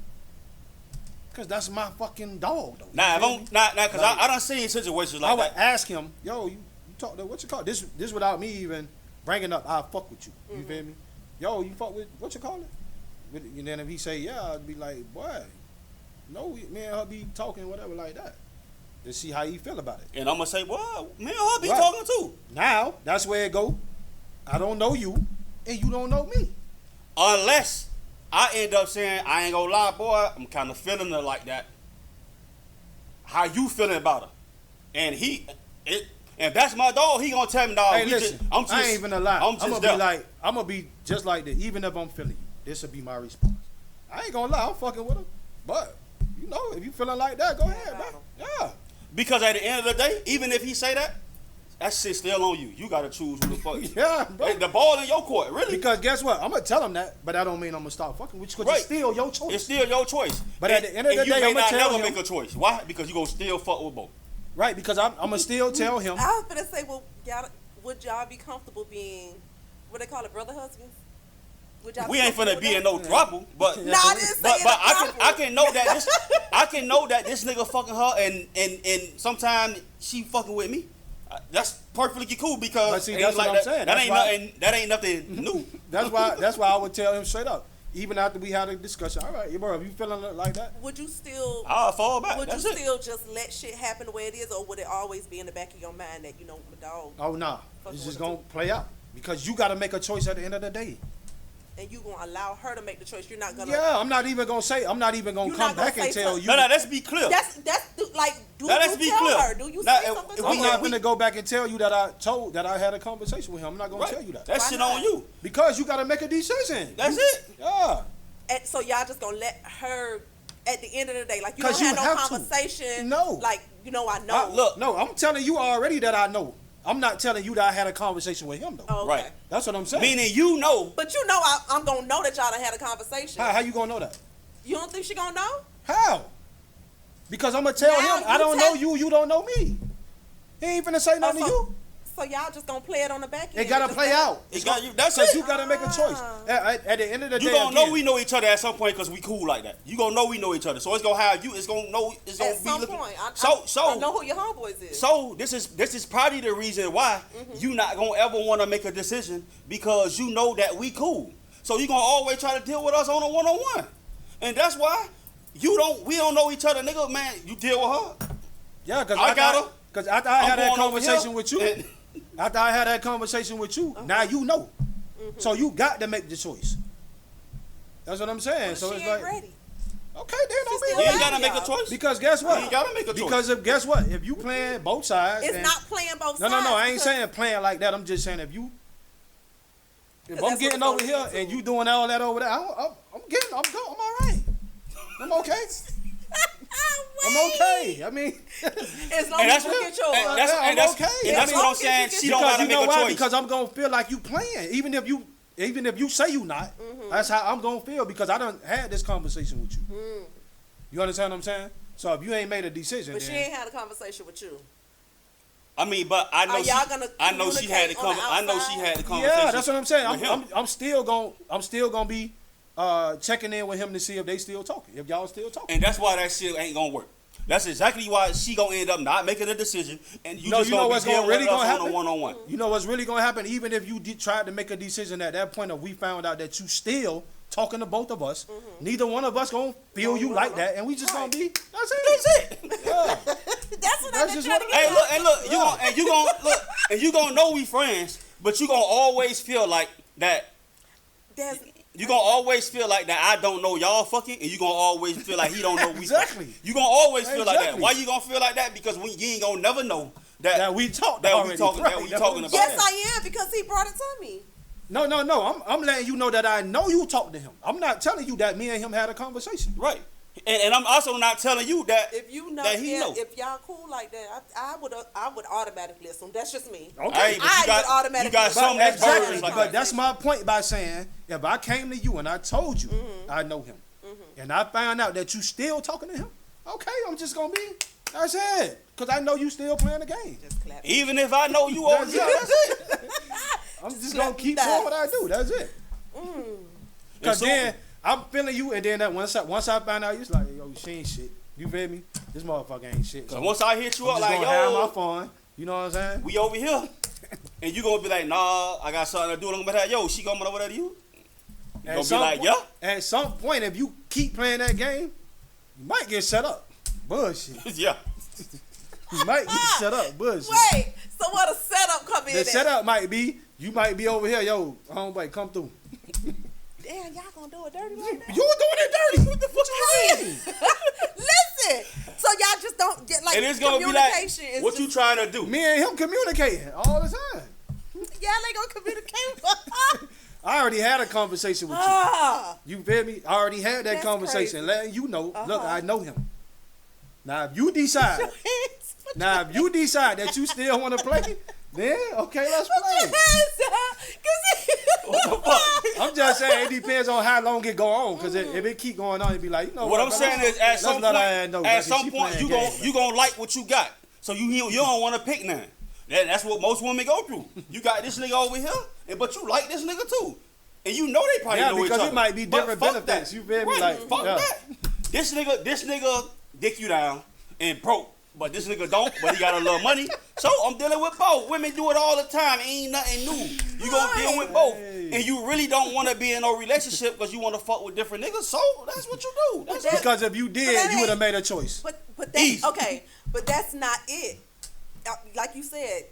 Cause that's my fucking dog though. Nah, if You feel I'm me? not cause Like, I done seen situations I like would that. ask him, yo, you talk to, what you call it? This without me even bringing up, I fuck with you. You feel me? Yo, you fuck with, what you call it? And then if he say, yeah, I'd be like, boy, no, me and her be talking, whatever, like that. To see how you feel about it. And I'm gonna say, well, me and her be Right. talking too. Now, that's where it go. I don't know you, and you don't know me. Unless I end up saying, I ain't gonna lie, boy, I'm kind of feeling her like that. How you feeling about her? And and that's my dog. He gonna tell me, dog. Hey, listen, I ain't even a lie. I'm gonna be just like this. Even if I'm feeling you, this will be my response. I ain't gonna lie. I'm fucking with her, but you know, if you feeling like that, go ahead, man. Yeah. Because at the end of the day, even if he say that shit still on you. You gotta choose who the fuck. Yeah, bro. The ball in your court, really. Because guess what? I'm gonna tell him that, but that don't mean I'm gonna stop fucking with you. Because it's still your choice. It's still your choice. But at the end of the day, I'm gonna tell him. You may not never make a choice. Why? Because you gonna still fuck with both. Right, because I'm gonna still tell him. I was gonna say, well, would y'all be comfortable being, what they call it, brother husbands? We ain't finna be in no trouble, but I can know that this nigga fucking her and sometimes she fucking with me. That's perfectly cool because see, that's what I'm saying. That ain't nothing new. That's why I would tell him straight up. Even after we had a discussion, all right, bro, if you feeling like that, would you still? I'll fall back. Would you still just let shit happen the way it is, or would it always be in the back of your mind that you know the dog? Oh nah, it's just gonna play out because you got to make a choice at the end of the day. And you gonna allow her to make the choice. You're not gonna. Yeah, I'm not even gonna come back and tell you. No, let's be clear. That's like. Do you tell her? Do you say something? I'm not gonna go back and tell you that I had a conversation with him. I'm not gonna tell you that. That shit on you. Because you gotta make a decision. That's it. Yeah. And so y'all just gonna let her at the end of the day, like you don't have no conversation. No. Like I know. Look, no, I'm telling you already that I know. I'm not telling you that I had a conversation with him though. Oh, okay. Right. That's what I'm saying. Meaning you know. But you know I'm gonna know that y'all done had a conversation. How you gonna know that? You don't think she gonna know? How? Because I'm gonna tell him I don't know you, you don't know me. He ain't finna say nothing to you. So y'all just gonna play it on the back end? It gotta play out. That's it. You gotta make a choice. At the end of the day, you gonna know we know each other at some point because we cool like that. You gonna know we know each other, so it's gonna have you. It's gonna know. It's gonna at be some looking. point. I know who your homeboys is. So this is probably the reason why you not gonna ever want to make a decision because you know that we cool. So you gonna always try to deal with us on a one-on-one, and that's why we don't know each other, nigga. Man, you deal with her. Yeah, because I got her. Because after I had that conversation with you. After I had that conversation with you, now you know. So you got to make the choice. That's what I'm saying. But so she it's ain't like, ready. okay, then You ain't gotta make a choice. Because guess what? You ain't gotta make a choice. Because guess what? If you playing both sides, It's not playing both sides. No. I ain't saying playing like that. I'm just saying if I'm getting over here and you doing all that over there, I'm all right. I'm okay. I'm okay. I mean, as long as you get yours. I'm okay. And that's what I'm saying. She don't gotta make a choice. Because I'm gonna feel like you playing, even if you say you not. That's how I'm gonna feel because I done had this conversation with you. You understand what I'm saying? So if you ain't made a decision, but she ain't had a conversation with you. I mean, but I know she had the conversation. Yeah, that's what I'm saying. I'm still gonna be checking in with him to see if they still talking, if y'all still talking. And that's why that shit ain't gonna work. That's exactly why she gonna end up not making a decision, and you just gonna be dealing with us on a one-on-one. You know what's really gonna happen? Even if you tried to make a decision at that point, if we found out that you still talking to both of us, neither one of us gonna feel you like that, and we just gonna be. That's it. Yeah. That's what I'm trying to get. Hey, look, you gonna know we friends, but you gonna always feel like that. You gonna always feel like that I don't know y'all fucking, and you gonna always feel like he don't know we exactly. fucking. You gonna always feel like that. Why you gonna feel like that? Because you ain't gonna never know that we talking about. Yes, I am because he brought it to me. No. I'm letting you know that I know you talked to him. I'm not telling you that me and him had a conversation. Right. And I'm also not telling you that if you know that he know. If y'all cool like that, I would automatically assume. That's just me. Okay. I would automatically. You got some that exactly. But that's my point by saying if I came to you and I told you I know him, and I found out that you still talking to him, okay, I'm just gonna be. That's it. Cause I know you still playing the game. Even if I know you over here, that's it. I'm just gonna keep doing what I do. That's it. Cause then. I'm feeling you, and then that once I find out, you're like, yo, she ain't shit. You feel me? This motherfucker ain't shit. So once I hit you up, like, yo, have my fun. You know what I'm saying? We over here, and you gonna be like, nah, I got something to do. I'm gonna be like, yo, she coming over there to you? You gonna be like, yeah. At some point, if you keep playing that game, you might get set up. Bullshit. Yeah. You might get set up. Bullshit. Wait. So what a setup come in? The setup might be you might be over here, yo, homeboy, come through. Damn, damn, y'all gonna do it dirty like that? You were doing it dirty. What the fuck you mean? Listen, so y'all just don't get like And it's gonna be like, communication is what just, you trying to do? Me and him communicating all the time. y'all ain't gonna communicate. I already had a conversation with you. Ah, You feel me? I already had that That's conversation, crazy. letting you know. Look, Uh-huh. I know him. Now, if you decide, that you still want to play, then okay, let's play. I'm just saying it depends on how long it go on. Because if it keep going on, it'd be like, you know What I'm saying is, at some point, you gonna like what you got. So you don't want to pick none. That's what most women go through. You got this nigga over here, but you like this nigga too, and you know they probably know each other. because it might be But different fuck benefits. that. You feel me? Right, Like, fuck yeah. that. This nigga dick you down and broke. But this nigga don't, but he got a little money. So I'm dealing with both. Women do it all the time. Ain't nothing new. You gonna deal with both. And you really don't want to be in no relationship because you want to fuck with different niggas. So that's what you do. That's it. Because if you that did, you would have ain't- made a choice. but Easy. that's okay. But that's not it. Like you said,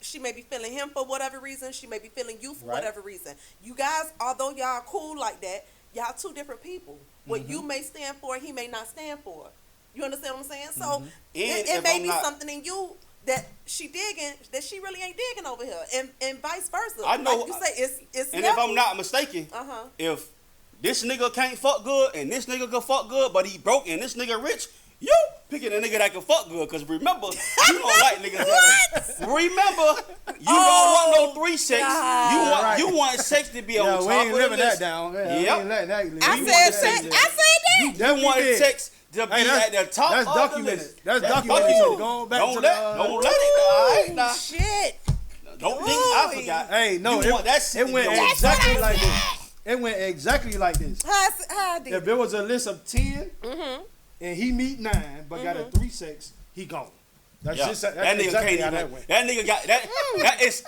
she may be feeling him for whatever reason. She may be feeling you for Right. whatever reason. You guys, although y'all cool like that, y'all two different people. What you may stand for, he may not stand for. You understand what I'm saying? So it if may I'm be not- something in you that she digging that she really ain't digging over here, and vice versa. I know- Like you say, it's And if I'm levels. not mistaken, Uh-huh. if this nigga can't fuck good and this nigga can fuck good, but he broke and this nigga rich, you picking a nigga that can fuck good. Because remember, you don't like niggas that remember, you don't want no 3-6. God. You want sex to be on Yeah, top we ain't of the living that list. down. Yeah, Yep. we ain't letting that. I you said want that. the sex I to- said that. You You definitely want did. sex to be Hey, at the top that's of the documented. list. That's That's documented. documented. Going back Don't to let it. All right, now. Shit. Don't think I Ooh. forgot. Hey, no, You want that shit it to went be on exactly top. like this. It went exactly like this. How I did. If it was a list of 10, and he meet 9, but got a 3-6, he gone. That's Yeah. just that's That nigga exactly can't how even. that went. That nigga got that. That is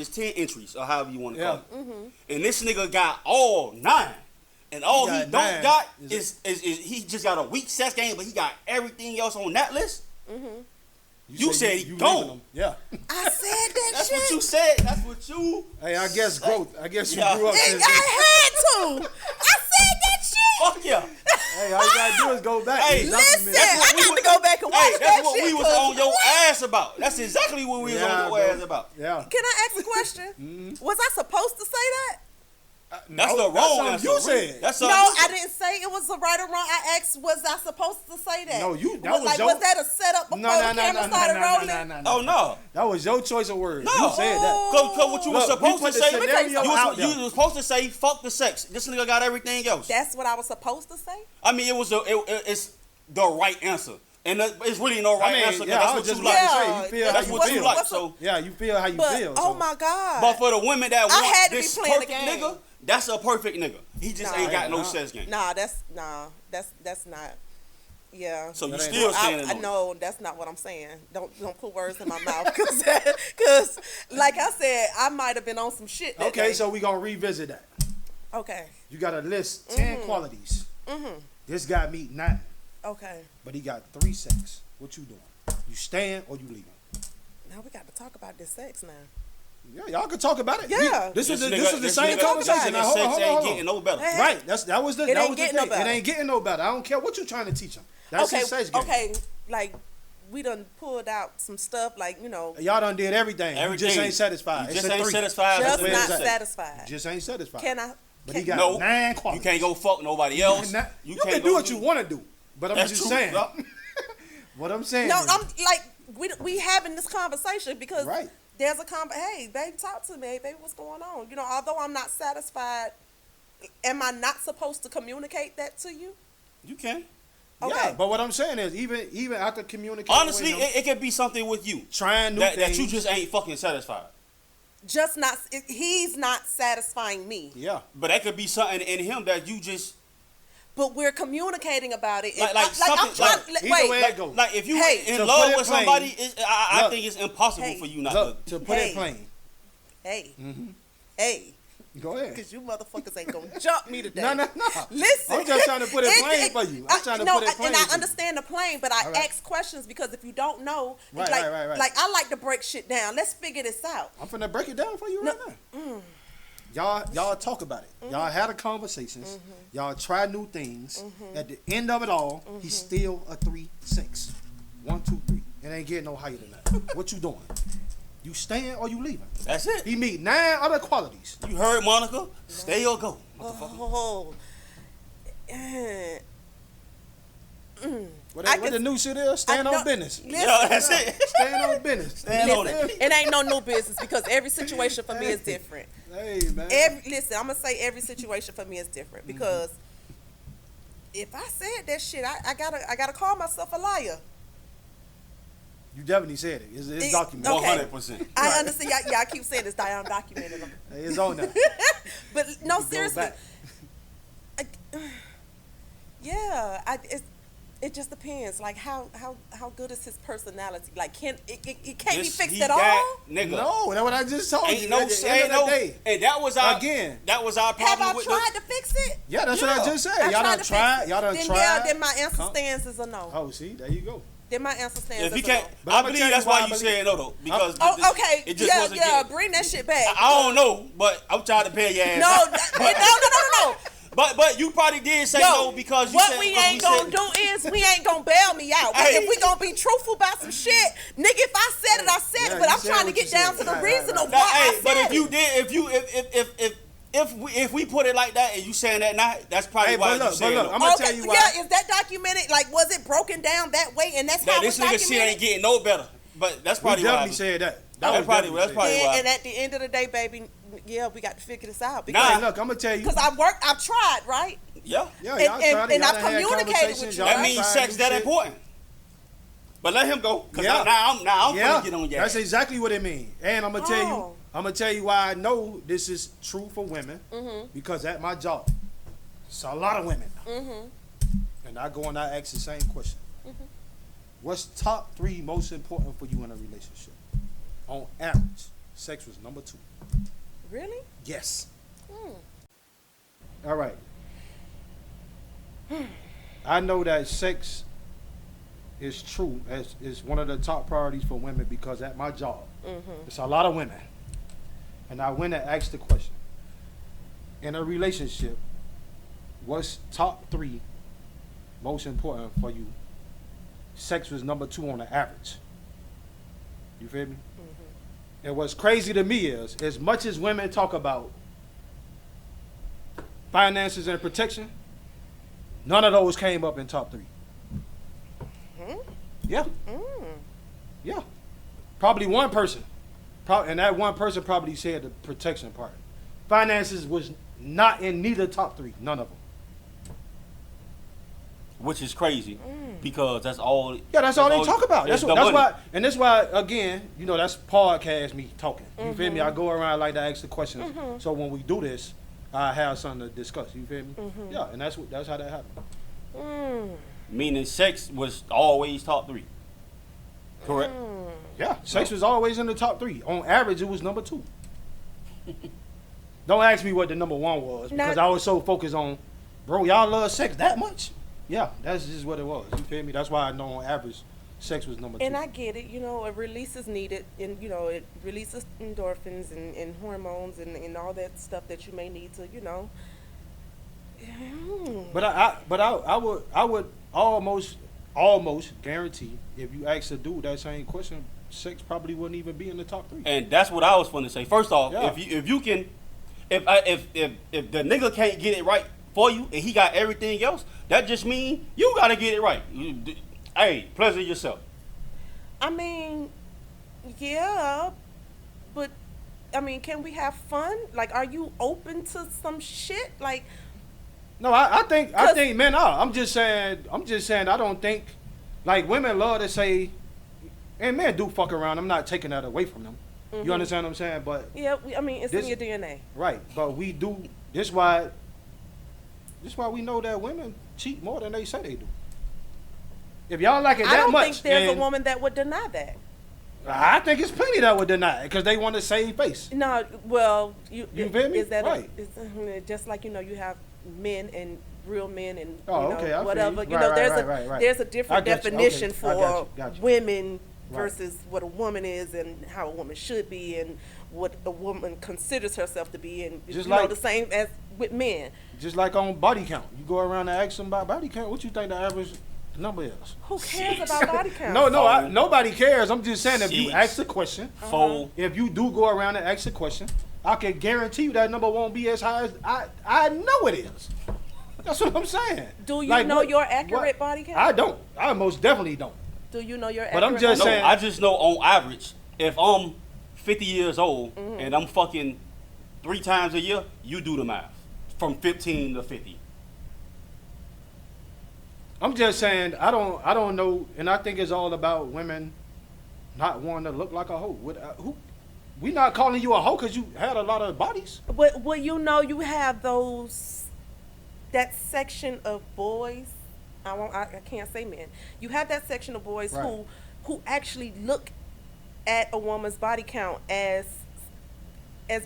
10 entries or however you want to call it. And this nigga got all 9. And all he He don't got 9. got is he just got a weak sex game, but he got everything else on that list. You said he leaving gone. him. Yeah. I said that That's shit. what you said. That's what you. Hey, I guess growth. I guess you Yeah. grew up. I Since, had to. I said that shit. Fuck yeah. hey, all you gotta do is go back. Hey, and Listen, document it. I got to go back and watch Hey, that that's what shit. we was 'cause on your what? ass about. That's exactly what we was Yeah, on your bro. ass about. Yeah. Can I ask a question? Was I supposed to say that? That's No, the wrong something answer. you said. That's No, something you I said. didn't say it was a right or wrong. I asked, was I supposed to say that? No, you- that was, was like, your- was that a setup before the camera started rolling? no. Oh no. That was your choice of words. No. You said that. Cause what you were Look, we supposed put to the say, scenario out there. you was supposed to say, fuck the sex. This nigga got everything else. That's what I was supposed to say? I mean, it's the right answer, and it's really no right answer. 'Cause yeah, that's I what was just you about like. to say, you feel That's how what you you feel. like. So, Yeah, you feel how you But, feel. oh so. my God. but for the women that I want had to be this playing the perfect game. nigga, that's a perfect nigga. He just ain't got no Nah. sex game. that's not. Yeah. So you That ain't- still standing I on it. know that's not what I'm saying. Don't put words in my mouth because like I said, I might have been on some shit that Okay, day. so we gonna revisit that. Okay. You gotta list 10 qualities. This guy meet 9, Okay. but he got 3-6. What you doing? You staying or you leaving? Now we got to talk about this sex now. Yeah, y'all can talk about it. Yeah. This was the This same nigga conversation. Now, hold sex on, ain't hold on. getting no better. Hey. Right, that was the It that ain't was the getting no thing. better. It ain't getting no better. I don't care what you trying to teach him. That's his sex game. Okay, like we done pulled out some stuff like, you know, Y'all done did everything. You just ain't satisfied. You It's just a ain't 3. satisfied. just with not the sex. satisfied. Just ain't satisfied. Can I? But he can- got No. 9 You qualities. can't go fuck nobody else. You can't can do go what you want to do. But I'm That's just true. saying. Yup. What I'm saying. No, is- I'm like we having this conversation because Right. there's a hey, baby, talk to me. Hey, baby, what's going on? You know, although I'm not satisfied, am I not supposed to communicate that to you? You can. Okay. Yeah, but what I'm saying is, even after communicating Honestly, with him, it could be something with you trying new that things. you just ain't fucking satisfied. Just not. He's not satisfying me. Yeah. But that could be something in him that you just But we're communicating about it. Like I'm something- trying. like, either way Wait. it go. like if you Hey. in To love put it with plain, somebody, I look. think it's impossible Hey. for you not Look, to. to put Hey. it plain. Hey. Mm-hmm. Hey. Go ahead. Because you motherfuckers ain't gonna jump me today. No. Listen. I'm just trying to put it plain for you. I'm trying to put it plain And I for you. understand the plain, but I All right. ask questions because if you don't know, Right, like, right. like I like to break shit down. Let's figure this out. I'm finna break it down for you right now. Y'all talk about it. Y'all had a conversations. Y'all try new things. At the end of it all, he's still a 3-6. 1, 2, 3. It ain't getting no higher than that. What you doing? You staying or you leaving? That's it. He meet 9 other qualities. You heard Monica? Stay or go, motherfucker. Oh. What the new shit is? Stand on business. Listen, Yeah, that's it. Stand on business. Stand on listen, it. it ain't no new business because every situation for me is different. Hey, man. Listen, I'm gonna say every situation for me is different because if I said that shit, I gotta call myself a liar. You definitely said it. It's documented. Okay. 100%. I understand. Y'all keep saying this. I'm documented. Hey, it's on there. But no, Go seriously. back. Yeah, it just depends. Like how good is his personality? Like it can't be fixed at all? Nigga. No, that's what I just told you. Ain't no At the say end of no. the day. And that was our Have problem I with tried to fix it? Yeah, that's what I just said. I Y'all tried done to fix tried. it. Y'all done Then, tried. yeah, then my answer stands is a no. Oh, see, there you go. Then my answer stands If as he a can't, no. But I I'ma believe tell you that's why why I you believe- said no though. Because Oh, okay. it just Yeah, wasn't yeah. getting. Bring that shit back. I don't know, but I'm trying to pay your ass. No. But you probably did say no because you what said we what ain't gonna said. do is we ain't gonna bail me out. Hey. If we gonna be truthful about some shit, nigga, if I said it, I said Yeah, it. But you I'm said trying to what get you down said. to the Right, reason right, of right. why I Hey, but said if you it. did, if we put it like that and you saying that now, that's probably Hey, why but you look, saying no. I'm gonna tell you why. Yeah, is that documented? Like, was it broken down that way? And that's That how this it was nigga shit ain't documented. getting no better. But that's We probably why. definitely said that. That's probably definitely why. said. And at the end of the day, baby, yeah, we got to figure this out. Nah. Hey, look, I'm gonna tell you. Because I've tried, right? Yeah. Yeah, and- y'all tried it. and Y'all I've done had communicated with conversations. you. Y'all That done means tried sex new that shit. important. But let him go, cause Yeah. now I'm Yeah, gonna get on your that's ass. exactly what it means. And I'm gonna tell you, Oh. why I know this is true for women. Because at my job, it's a lot of women. And I go and I ask the same question. What's top 3 most important for you in a relationship? On average, sex was number 2. Really? Yes. All right. I know that sex is true as is one of the top priorities for women because at my job, it's a lot of women. And I went and asked the question. In a relationship, what's top 3 most important for you? Sex was number 2 on the average. You feel me? And what's crazy to me is, as much as women talk about finances and protection, none of those came up in top 3. Yeah. Yeah. Probably one person. And that one person probably said the protection part. Finances was not in neither top 3. None of them. Which is crazy because that's all. Yeah, that's all they talk about. That's the why, money. and that's why, again, that's podcast me talking. You feel me? I go around like to ask the questions. So when we do this, I have something to discuss. You feel me? Yeah, and that's how that happened. Meaning sex was always top 3. Correct. Yeah, sex was always in the top 3. On average, it was number 2. Don't ask me what the number 1 was because I was so focused on, bro, y'all love sex that much? Yeah, that's just what it was. You feel me? That's why I know on average, sex was number 2. And I get it, a release is needed, and it releases endorphins and hormones and all that stuff that you may need to, But I would almost guarantee if you ask a dude that same question, sex probably wouldn't even be in the top 3. And that's what I was going to say. First off, Yeah. if the nigga can't get it right for you and he got everything else, that just means you got to get it right. Hey, pleasure yourself. I mean, yeah, but can we have fun? Like, are you open to some shit? Like, No, I think men are. I'm just saying I don't think, like, women love to say, and men do fuck around. I'm not taking that away from them. You understand what I'm saying? But yeah, it's in your DNA. Right, but we do. This why we know that women cheat more than they say they do. If y'all like it that I don't much, think there's a then woman that would deny that. I think it's plenty that would deny it because they want to save face. No, well, You feel me? Is that Right. just like you have men and real men and Oh, okay, I feel whatever. you. Right, There's right. there's a I different got you. definition Okay, I for got you. women versus what a woman is and how a woman should be and what a woman considers herself to be, and Just you know, like- the same as with men. Just like on body count. You go around and ask them about body count, what you think the average number is? Who cares about body count? No, nobody cares. I'm just saying, if you Jeez. ask the question, Fold. if you do go around and ask the question, I can guarantee you that number won't be as high as I know it is. That's what I'm saying. Do you Like, know what- your accurate what? body count? I don't. I most definitely don't. Do you know your But I'm accurate just No, body saying- I just know on average, if I'm 50 years old Mm-hmm. and I'm fucking 3 times a year, you do the math. From 15 to 50. I'm just saying, I don't know, and I think it's all about women not wanting to look like a hoe. We not calling you a hoe because you had a lot of bodies. But well, you know, you have that section of boys. I can't say men. You have that section of boys Right. who actually look at a woman's body count as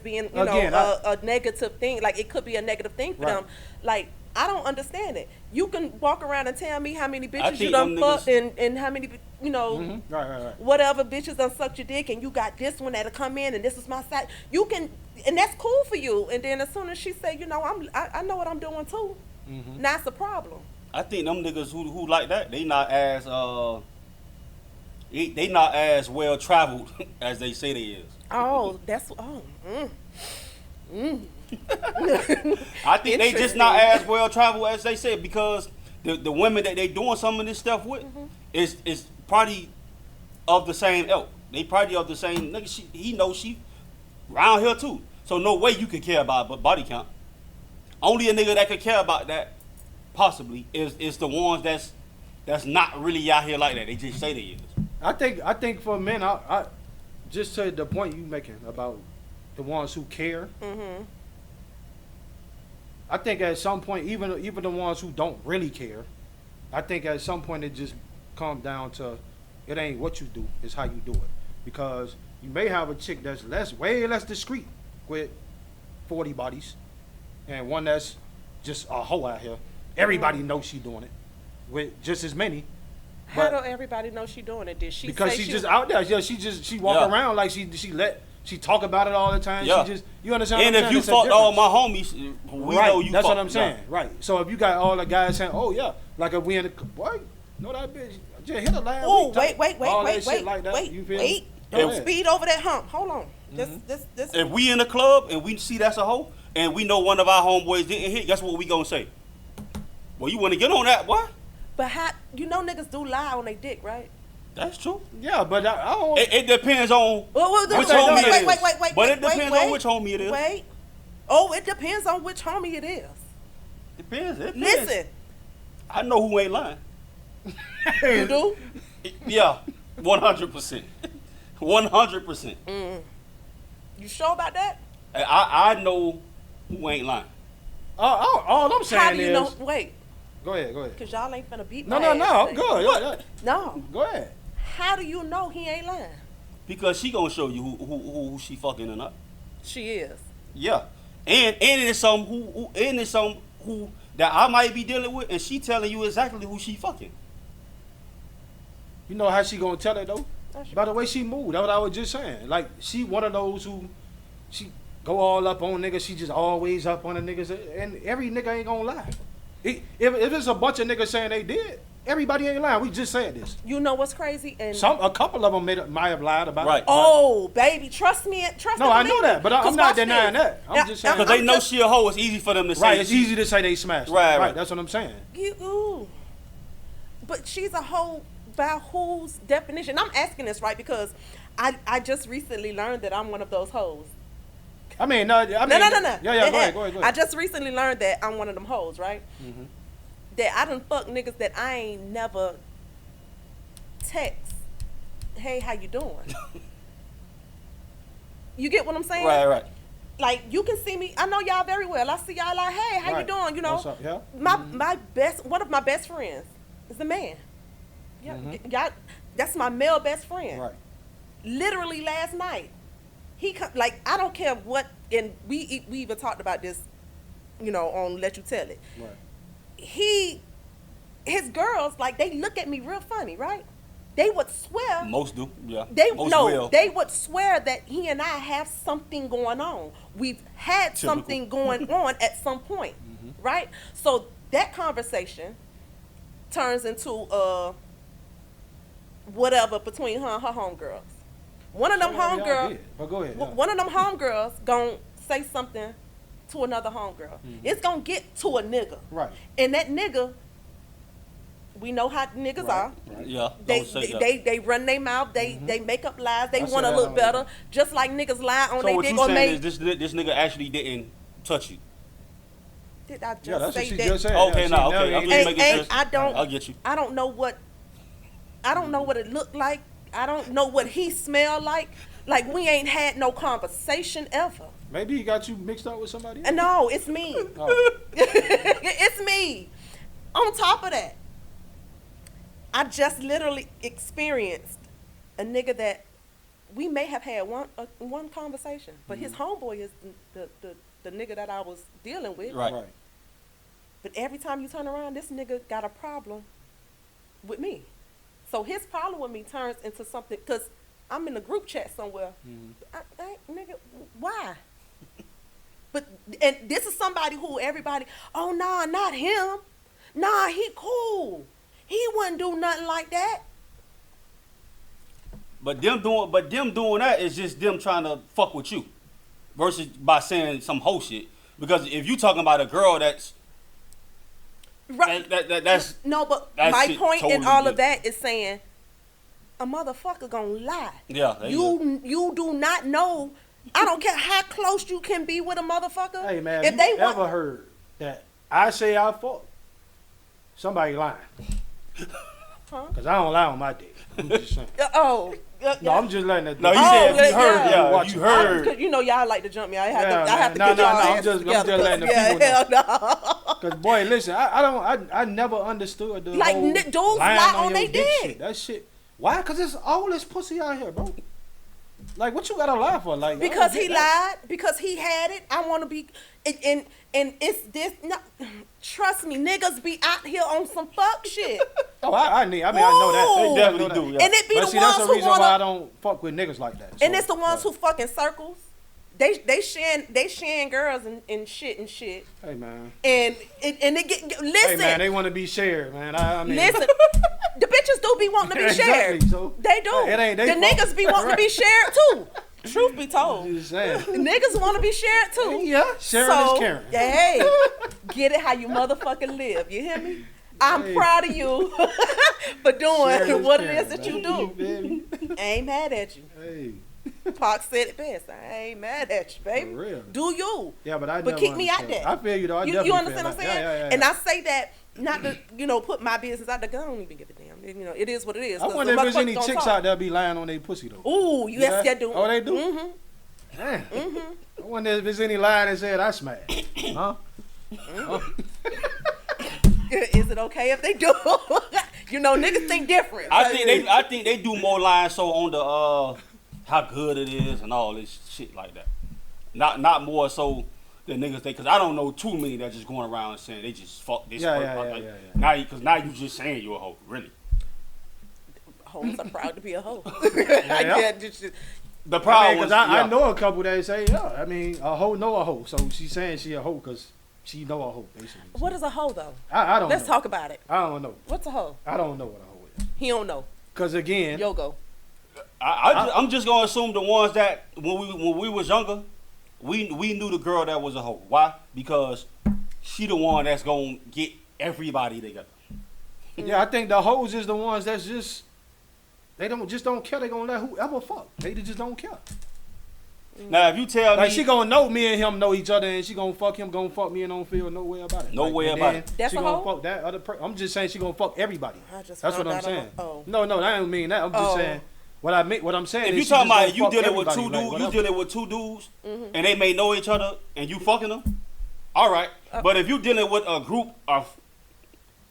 being, you Again, know, a negative thing. Like, it could be a negative thing for Right. them. Like, I don't understand it. You can walk around and tell me how many bitches you think done them fucked niggas- and how many, you know, Right. whatever bitches done sucked your dick, and you got this one that'll come in and this is my side. You can, and that's cool for you. And then as soon as she say, you know, I know what I'm doing too. That's the problem. I think them niggas who like that, they not as they not as well traveled as they say they is. Oh, that's I think they just not as well traveled as they say, because the women that they doing some of this stuff with is probably of the same ilk. They probably of the same nigga. He knows she round here too. So no way you could care about body count. Only a nigga that could care about that possibly is the ones that's not really out here like that. They just say they is. I think for men, I just to the point you making about the ones who care. I think at some point, even the ones who don't really care, I think at some point it just comes down to, it ain't what you do, it's how you do it. Because you may have a chick that's way less discreet with 40 bodies, and one that's just a hoe out here. Everybody knows she doing it with just as many. How But- do everybody know she doing it? Did she Because say she's she just was- out there. Yeah, she walk Yeah. around like she talk about it all the time. Yeah. She just, you understand? And what I'm if saying? you It's a fucked all difference. my homies, we Right, know you that's what fucked I'm saying. them. Right. So if you got all the guys saying, "Oh yeah," like if we in the boy, know that bitch just hit a last Oh, week, wait, all that shit like that, you feel me? Go Don't ahead. speed over that hump. Hold on. This. If we in the club and we see that's a hoe, and we know one of our homeboys didn't hit, guess what we gonna say? Well, you want to get on that, boy? But how, you know, niggas do lie on their dick, right? That's true. Yeah, but I don't. It depends on Well, which homie it is. wait, But it depends on which homie it is. Wait. Oh, it depends on which homie it is. Depends. It depends. Listen, I know who ain't lying. you do? Yeah, 100%. 100%. You sure about that? I know who ain't lying. all I'm saying How do you is, know? Wait, go ahead. because y'all ain't finna beat No, my ass I'm today. good. What? No. Go ahead. How do you know he ain't lying? Because she gonna show you who she fucking or not. She is. Yeah, and it's some who that I might be dealing with, and she telling you exactly who she fucking. You know how she gonna tell it though? That's By the way she moved. That's what I was just saying. Like, she one of those who, she go all up on niggas. She just always up on the niggas, and every nigga ain't gonna lie. If it's a bunch of niggas saying they did, everybody ain't lying. We just said this. You know what's crazy? And A couple of them might have lied about Right. it. oh, baby, trust me. No, I know that, but I'm 'Cause not watch denying this. that. I'm just saying. Because they I'm know just- she a hoe, it's easy for them to say. Right, it's easy to say they smashed. Right. That's what I'm saying. Ooh. But she's a hoe by whose definition? I'm asking this, right, because I just recently learned that I'm one of those hoes. I mean, no. No. Yeah, go ahead. I just recently learned that I'm one of them hoes, right? Mm-hmm. That I done fuck niggas that I ain't never text, hey, how you doing? You get what I'm saying? Right. Like, you can see me, I know y'all very well. I see y'all like, hey, how you Right. doing? You know, What's up? Yeah. one of my best friends is a man. Yeah, Mm-hmm. y'all, that's my male best friend. Right. Literally last night, like, I don't care what, and we even talked about this, you know, on Let You Tell It. Right. His girls, like, they look at me real funny, right? they would swear. Most do, yeah. Most will. They would swear that he and I have something going on. We've had something going on at some point, right? So that conversation turns into whatever between her and her homegirls. One of them homegirls. Go ahead. One of them homegirls gonna say something to another homegirl. It's gonna get to a nigga. Right. And that nigga, we know how niggas are. Right. Yeah. They run their mouth. They make up lies. They want to look better. Just like niggas lie on their dick. So what you saying is this nigga actually didn't touch you? Did I just that's what say she that? just said. Okay, no, okay. I'm just making sure. I get you. I don't know what it looked like. I don't know what he smelled like. Like, we ain't had no conversation ever. Maybe he got you mixed up with somebody else. No, it's me. Oh. It's me. On top of that, I just literally experienced a nigga that we may have had one conversation, but his homeboy is the nigga that I was dealing with. Right. But every time you turn around, this nigga got a problem with me. So his problem with me turns into something, because I'm in a group chat somewhere. Nigga, why? And this is somebody who everybody, oh, nah, not him. Nah, he cool. He wouldn't do nothing like that. But them doing that is just them trying to fuck with you, versus by saying some whole shit. Because if you talking about a girl that's right, that's no, but my point totally in all of that is saying a motherfucker gonna lie. Yeah, you do not know. I don't care how close you can be with a motherfucker. Hey man, if they ever heard that I say I fuck, somebody lying. Because I don't lie on my dick. I'm just saying. No, I'm just letting it. No, you said you heard. Yeah, you heard. You know, y'all like to jump me. I have to no, put y'all I'm just letting the people know. No. Because boy, listen, I never understood the like whole dudes lying lie on they your dick dick. shit. That shit. Why? Because it's all this pussy out here, bro. Like, what you gotta lie for? Like, because he lied. Because he had it. I want to be. And it's this. No, trust me, niggas be out here on some fuck shit. I know that. They definitely do. Yeah. And it be but the see, ones that's the reason why I don't fuck with niggas like that. And it's the ones who fuck in circles. They sharing girls and shit. Hey man. And it get listen. Hey man, they want to be shared, man. I mean, listen. The bitches do be wanting to be shared. So, they do. The niggas be wanting to be shared too. Truth be told, niggas want to be shared too. Yeah, sharing is caring. Hey, get it how you motherfucking live. You hear me? I'm proud of you for doing what it is that you do. I ain't mad at you. Hey. Pac said it best. I ain't mad at you, baby. For real. Do you? Yeah, but But keep me out there. I feel you though. You understand what I'm saying? Yeah. And I say that not to put my business out there. I don't even give a damn. It is what it is. I wonder if there's any chicks out there be lying on their pussy though. Ooh, yes, they do. Oh, they do. Mm-hmm. I wonder if there's any lying that said I smashed. Huh? Is it okay if they do? Niggas think different. I think they do more lying so on the how good it is and all this shit like that. Not more so than niggas think, because I don't know too many that just going around saying they just fuck this person. Yeah. Now you just saying you're a hoe, really. Hoes are proud to be a hoe. The problem because I know a couple that say, a hoe know a hoe. So she's saying she a hoe because she know a hoe, basically. What is a hoe, though? I don't know. Let's talk about it. I don't know. What's a hoe? I don't know what a hoe is. He don't know. Because again... Yogo. I'm just going to assume the ones that, when we was younger, we knew the girl that was a hoe. Why? Because she the one that's going to get everybody together. Yeah, I think the hoes is the ones that's just... They don't care. They gonna let whoever fuck. They just don't care. Now, if you tell me... she gonna know me and him know each other, and she gonna fuck him, gonna fuck me, and don't feel no way about it. No way about it. That's she gonna fuck that other person. I'm just saying she gonna fuck everybody. That's what I'm saying. No, I don't mean that. I'm just saying... What I'm saying if is... you talking about you dealing with two dudes, you dealing with two dudes, and they may know each other, and you fucking them, all right. But if you dealing with a group of...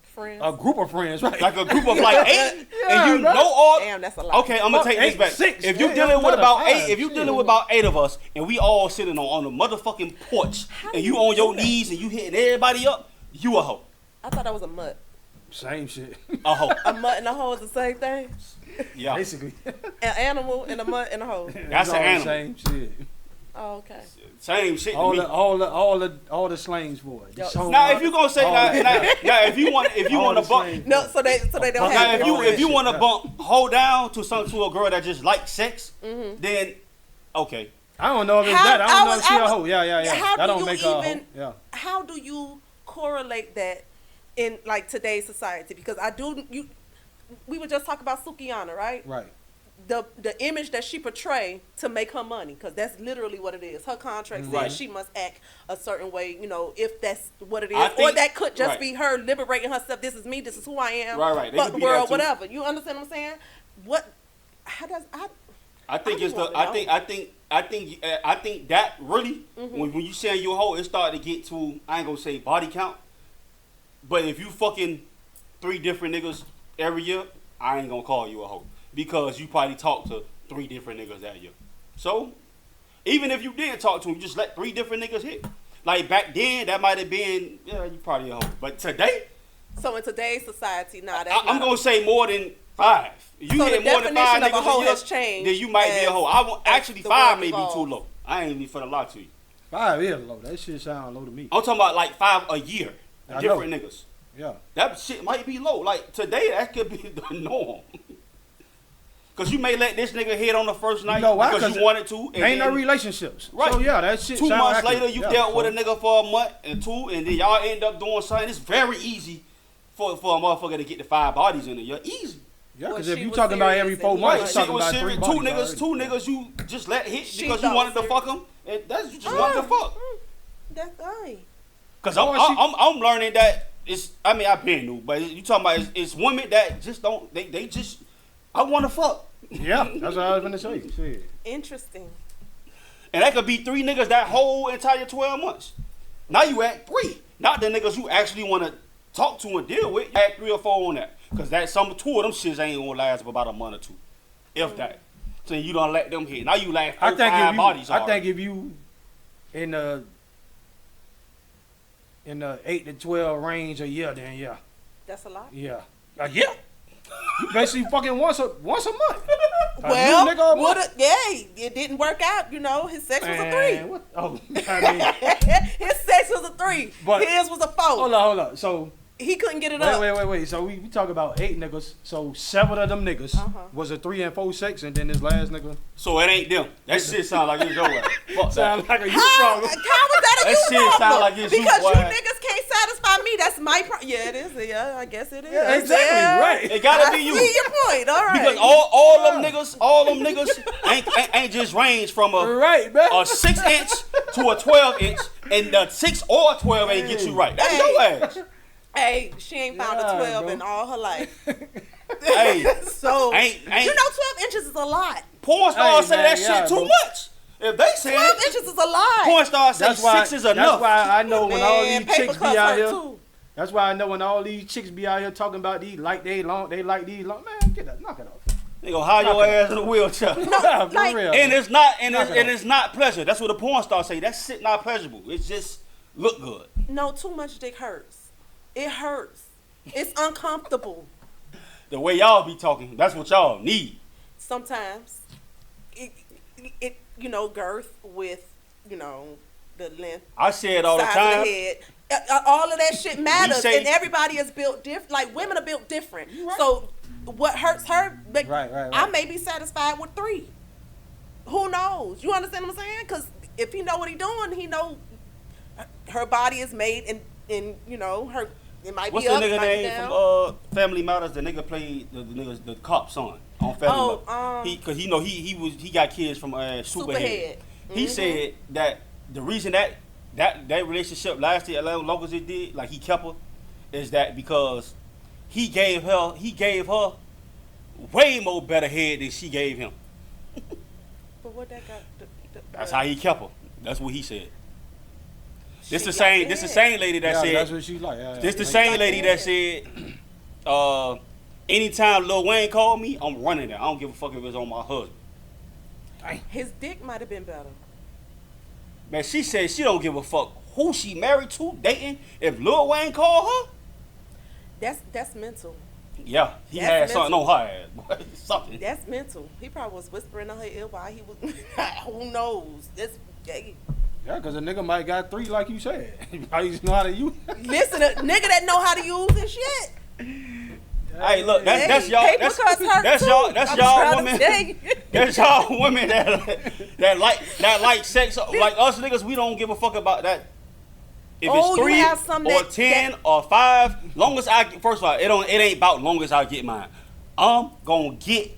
Friends. A group of friends, right? Like a group of like 8, and you know all. Damn, that's a lot. Okay, I'm gonna take this back. 6, if you dealing with about 8, if you dealing with about 8 of us, and we all sitting on the motherfucking porch, and you on your knees and you hitting everybody up, you a hoe. I thought that was a mutt. Same shit. A hoe. A mutt and a hoe is the same thing. Yeah. Basically. An animal and a mutt and a hoe. That's an all the animal. Same shit. Oh, okay. Same shit. All to me. the slangs for it. Yo, So, Now, if you gonna say all now, that. if you want All to the bump, slangs. No, so they don't now have if you want to Yeah. bump hold down to a girl that just likes sex, then okay. I don't know if it's How- that. I don't know I if she was- a hoe. Yeah. how That do don't you make her a hoe. even- Yeah. How do you correlate that in like today's society? Because we were just talking about Sukihana, right? Right. The image that she portray to make her money, because that's literally what it is. Her contract Right. says she must act a certain way, if that's what it is. I Or think- that could just right. be her liberating herself. This is me. This is who I am. Right. They Fuck could the be that world, too. whatever. You understand what I'm saying? I think I it's wanna the. I think that really when you saying you a hoe, it started to get to, I ain't gonna say body count, but if you fucking 3 different niggas every year, I ain't gonna call you a hoe because you probably talk to 3 different niggas that year. So even if you did talk to them, you just let 3 different niggas hit. Like back then, that might have been you probably a hoe, but today So in today's society, that's I'm gonna say more than 5. You So hit the more than 5 definition of a niggas hoe year, has changed then you might be a as- hoe. Actually, the 5 world may be too evolves. low. I ain't even finna lie to you. 5 is low. That shit sound low to me. I'm talking about like 5 a year. I Different know. niggas. Yeah. That shit might be low. Like today, that could be the norm. Cause you may let this nigga hit on the first night know why? because 'Cause you wanted to. And Ain't no then relationships. Right. So yeah, that shit 2 sound months accurate. later, you Yeah, dealt so- with a nigga for a month and 2, and then y'all end up doing something. It's very easy for a motherfucker to get the 5 bodies in a year. Easy. Yeah, Well, because if she you was talking about serious every and 4 he months, was- you Shit talking was about serious. 3 bodies. Two already. niggas you just let hit She because you thought wanted to serious. fuck them. And that's you just wanted to fuck. That's fine. Cause Oh, I'm learning that it's. I mean, I've been new, but you talking about it's women that just don't. They just. I want to fuck, Yeah, that's what I was gonna say. Shit. Interesting. and that could be 3 niggas that whole entire 12 months. Now you at 3, not the niggas you actually want to talk to and deal with. You at 3 or 4 on that, cause that 2 of them shits ain't gonna last for about a month or 2, if that. So you don't let them hit. Now you last 4, 5 bodies. I think if you in the 8 to 12 range a year, then yeah, That's a lot. yeah, yeah. You basically fucking once a month. A Well, new nigga a month. it didn't work out. His sex was a Man, 3. what? Oh, I mean, His sex was a 3. But- His was a 4. hold on. So He couldn't get it up. wait. So we talk about 8 niggas. So 7 of them niggas was a 3 and 4 sex, and then this last nigga so. It ain't them. That shit sound like it's your ass. Fuck that. sound like a you How problem. was that a That you shit problem? sound like it's you, because you boy. niggas can't satisfy me. That's my problem. Yeah, it is. Yeah, I guess it is. Yeah, exactly, right. It gotta I be you. see your point. All right. Because all them niggas ain't just range from Right, man. a 6 inch to a 12 inch, and the 6 or 12 ain't get you right. That's your ass. Hey, she ain't found Yeah, a 12 bro. in all her life. Hey, So, ain't 12 inches is a lot. porn stars Hey, say man, that yeah, shit too bro. much. If they say 12 it, inches is a lot. porn stars say That's why. 6 is enough. That's why I know when all Man, these paper chicks cups be out hurt here. too. That's why I know when all these chicks be out here talking about these like they like these long. Man, get that, knock it off. They gonna hide your ass in a wheelchair. Yeah, for like- real. And it's not, Knock it off. it's not pleasure. That's what the porn stars say. That shit not pleasurable. It's just look good. No, too much dick hurts. It hurts. It's uncomfortable. The way y'all be talking, that's what y'all need. Sometimes. It girth with, the length. I say it all the size time. of the head. All of that shit matters, say- and everybody is built different. Like women are built different. So what hurts her? Like, Right. I may be satisfied with 3. Who knows? You understand what I'm saying? Because if he know what he doing, he know her body is made, and her. It might What's be the up, nigga might be name down. from Family Matters? The nigga played the cop son on Family Matters. Cause he got kids from Superhead. He said that the reason that relationship lasted as long as it did, like he kept her, is that because he gave her way more better head than she gave him. But what that got? That's how he kept her. That's what he said. This She the got same. the This the head. same lady that Yeah, said. that's what she like. Yeah, This the yeah. same lady that said, anytime Lil Wayne called me, I'm running there. I don't give a fuck if it's on my husband. His dick might have been better. Man, she said she don't give a fuck who she married to, dating. If Lil Wayne called her, That's mental. Yeah, he That's had something mental. on her ass. Boy. Something. That's mental. He probably was whispering on her ear while he was. Who knows? That's. Yeah, because a nigga might got 3 like you said. I just know how to use. Listen, a nigga that know how to use this shit. Hey, look, that's y'all. paper cuts hurt That's too. y'all. That's I'm y'all trying to women. tell you. That's y'all women that like sex. Like us niggas, we don't give a fuck about that. If Oh, it's you 3 have some or that- 10 that- or 5, long as I get, first of all, it ain't about long as I get mine. I'm gonna get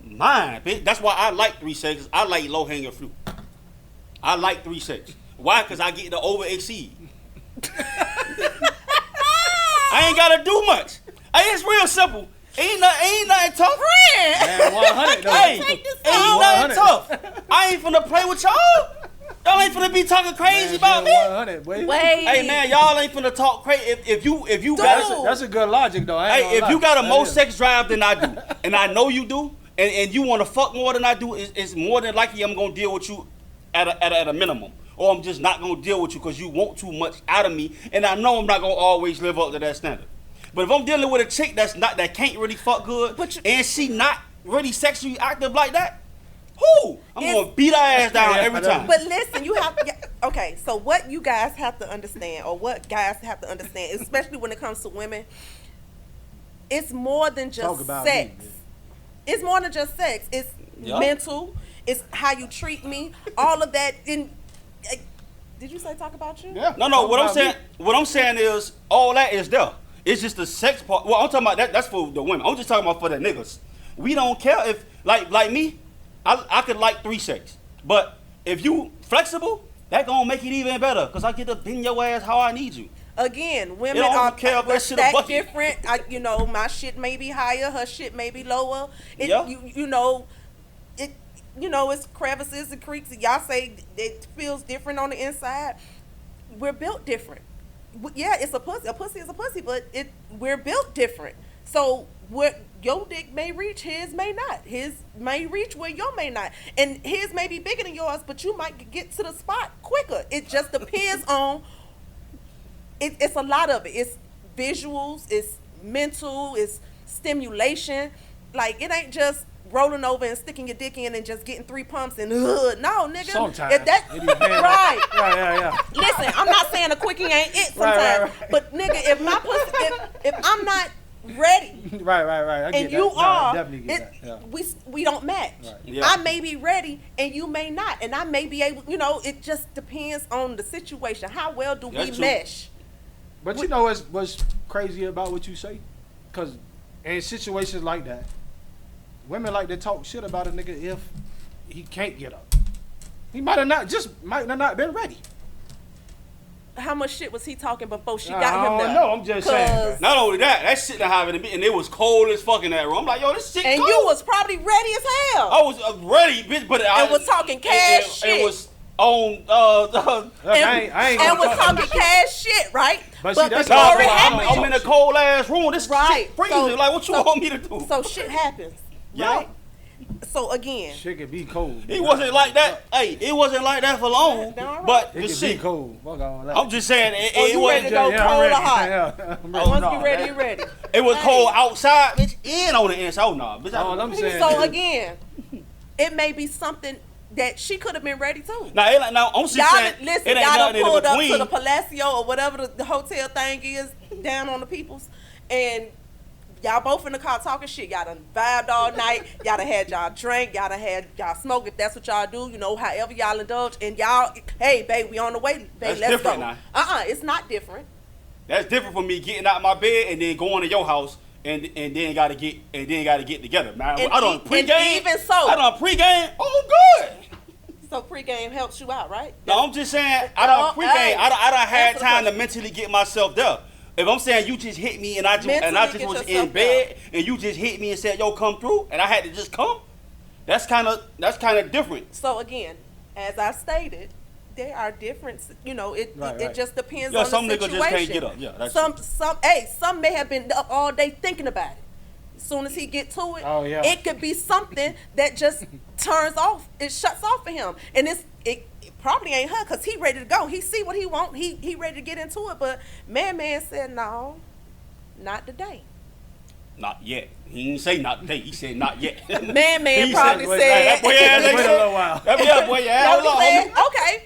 mine, bitch. That's why I like 3 seconds. I like low hanging fruit. I like 3 seconds. Why? Because I get to over exceed. I ain't gotta do much. Hey, it's real simple. Ain't nothing tough. Man, 100 though. Hey, Take this ain't nothing tough. I ain't finna play with y'all. Y'all ain't finna be talking crazy about me. 100, boy. Wait. Hey man, y'all ain't finna talk crazy. If you got That's a good logic though. I ain't hey, if gonna you lie. got a That more is. sex drive than I do, and I know you do, and you want to fuck more than I do, it's more than likely I'm gonna deal with you at a minimum, or I'm just not gonna deal with you because you want too much out of me, and I know I'm not gonna always live up to that standard. But if I'm dealing with a chick that can't really fuck good, and she not really sexually active like that, I'm gonna beat her ass down every time. But listen, you have to. Okay, so what you guys have to understand, or what guys have to understand, especially when it comes to women, it's more than Talk just about sex. me, It's more than just sex. It's Yeah. mental. It's how you treat me. All of that. Did you say talk about you? Yeah. No. Talk What about I'm saying is all that is there. It's just the sex part. Well, I'm talking about that. That's for the women. I'm just talking about for the niggas. We don't care if like me. I could like 3 sex, but if you flexible, that gonna make it even better because I get to bend your ass how I need you. Again, women They don't are care if that shit a stacked bucket. different. My shit may be higher, her shit may be lower. Yeah. It's crevices and creeks. Y'all say it feels different on the inside. We're built different. Yeah, it's a pussy. A pussy is a pussy, but we're built different. So what your dick may reach, his may not. His may reach where your may not. And his may be bigger than yours, but you might get to the spot quicker. It just depends on. It's a lot of it. It's visuals. It's mental. It's stimulation. Like it ain't just rolling over and sticking your dick in and just getting 3 pumps and no, nigga. Sometimes. If that It depends. right. Yeah. Listen, I'm not saying a quickie ain't it sometimes, Right. but nigga, if my pussy, if I'm not ready Right. I get and that. you No, I are, definitely get that. Yeah. we don't match. Right. Yeah. I may be ready and you may not, and I may be able. It just depends on the situation. How well do That's we true. mesh? But you know what's crazy about what you say? Because in situations like that, women like to talk shit about a nigga if he can't get up. He might have not been ready. How much shit was he talking before she I got him don't there? know, I'm just saying, 'Cause- Not only that shit that happened to me, and it was cold as fuck in that room. I'm like, yo, this shit And cold. you was probably ready as hell. I was ready, bitch, but I was talking cash shit. It was on Look, and, I ain't and gonna was talk talking cash shit, right? But see, that's before not it why happened, I'm in a cold ass room. This Right. shit freezing. So- Like, what you so- want me to do? so shit happens, Yeah. right? So again, Shit can be cold. It wasn't like that. Hey, it wasn't like that for long. Yeah, all right. But It the can be shit. cold. Fuck all that. I'm just saying, Oh, it you ready to wasn't. go cold or hot? Yeah, I'm ready. once no, you ready, that- you ready. It was Hey. cold outside, bitch, and on the inside. Oh no, bitch. All I'm saying So is- again, it may be something that she could have been ready to. Now, I'm just Y'all saying, listen, it ain't y'all done nothing in pulled up between. to the Palacio or whatever the hotel thing is down on the Peoples, and y'all both in the car talking shit. Y'all done vibed all night. Y'all done had y'all drink. Y'all done had y'all smoke. If that's what y'all do, however y'all indulge. And y'all, hey, babe, we on the way. Babe, That's let's different go. now. It's not different. That's different from me getting out of my bed and then going to your house and then gotta get together, man. And I done and pregame. even so- I done pregame. Oh, good. So pregame helps you out, right? No, I'm just saying, I done pregame. Hey, I done had answer the time to question. mentally get myself there. If I'm saying you just hit me and I just Mentally get was in yourself bed and you just hit me and said, yo, come through, and I had to just come, that's kind of different. So again, as I stated, there are differences. It Right. just depends Yeah, on some the niggas situation. just can't get up. Yeah, that's some may have been up all day thinking about it. As soon as he get to it, Oh, yeah. it could be something that just turns off. It shuts off for him, and it probably ain't her because he ready to go. He see what he want. He ready to get into it. But man said no. not today. Not yet. He didn't say not today. He said not yet. Man He probably said, said. that boy ass Wait ain't a said- little while. That boy ass No, he said, long. okay.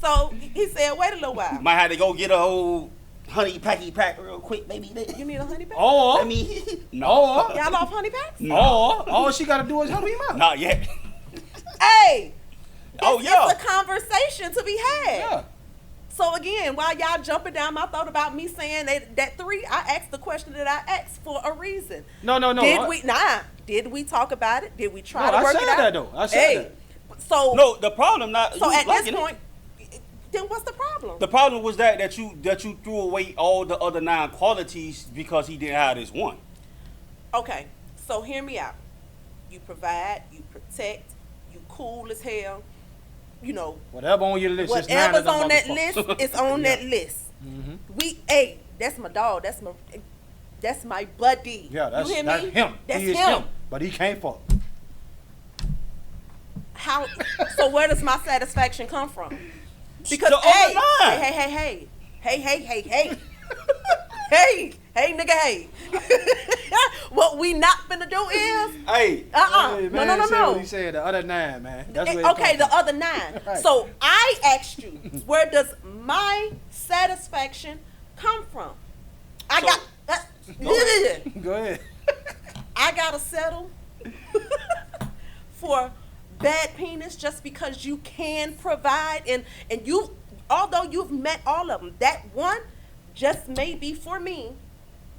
So he said, wait a little while. Might have to go get a whole honey packy pack real quick, baby. You need a honey pack? Or, I mean, no. Y'all off honey packs? No. or, all she got to do is help him out. Not yet. Hey, Oh, yeah. it's a conversation to be had. Yeah. So again, while y'all jumping down my throat about me saying that 3, I asked the question that I asked for a reason. No. Did we talk about it? Did we try No, to I work said it out? that, though. I said that. So No, the problem not. So you at liking this it. point, then what's the problem? The problem was that you threw away all the other 9 qualities because he didn't have this one. Okay, so hear me out. You provide, you protect, you cool as hell. You know, Whatever on your list, whatever's it's 9 on of that them list motherfuckers. is on that list. That's my dog. That's my buddy. Yeah, that's you hear that's me? him. That's He is him. But he can't fuck. How? So where does my satisfaction come from? Because The other 9. hey, nigga, hey. What we not finna do is Hey, Hey, man, no. say what he said, the other 9, man. That's where it Okay, comes the from. other 9. Right. So I asked you, where does my satisfaction come from? I So- got. Go ahead. I gotta settle for bad penis just because you can provide and you, although you've met all of them, that one just may be for me.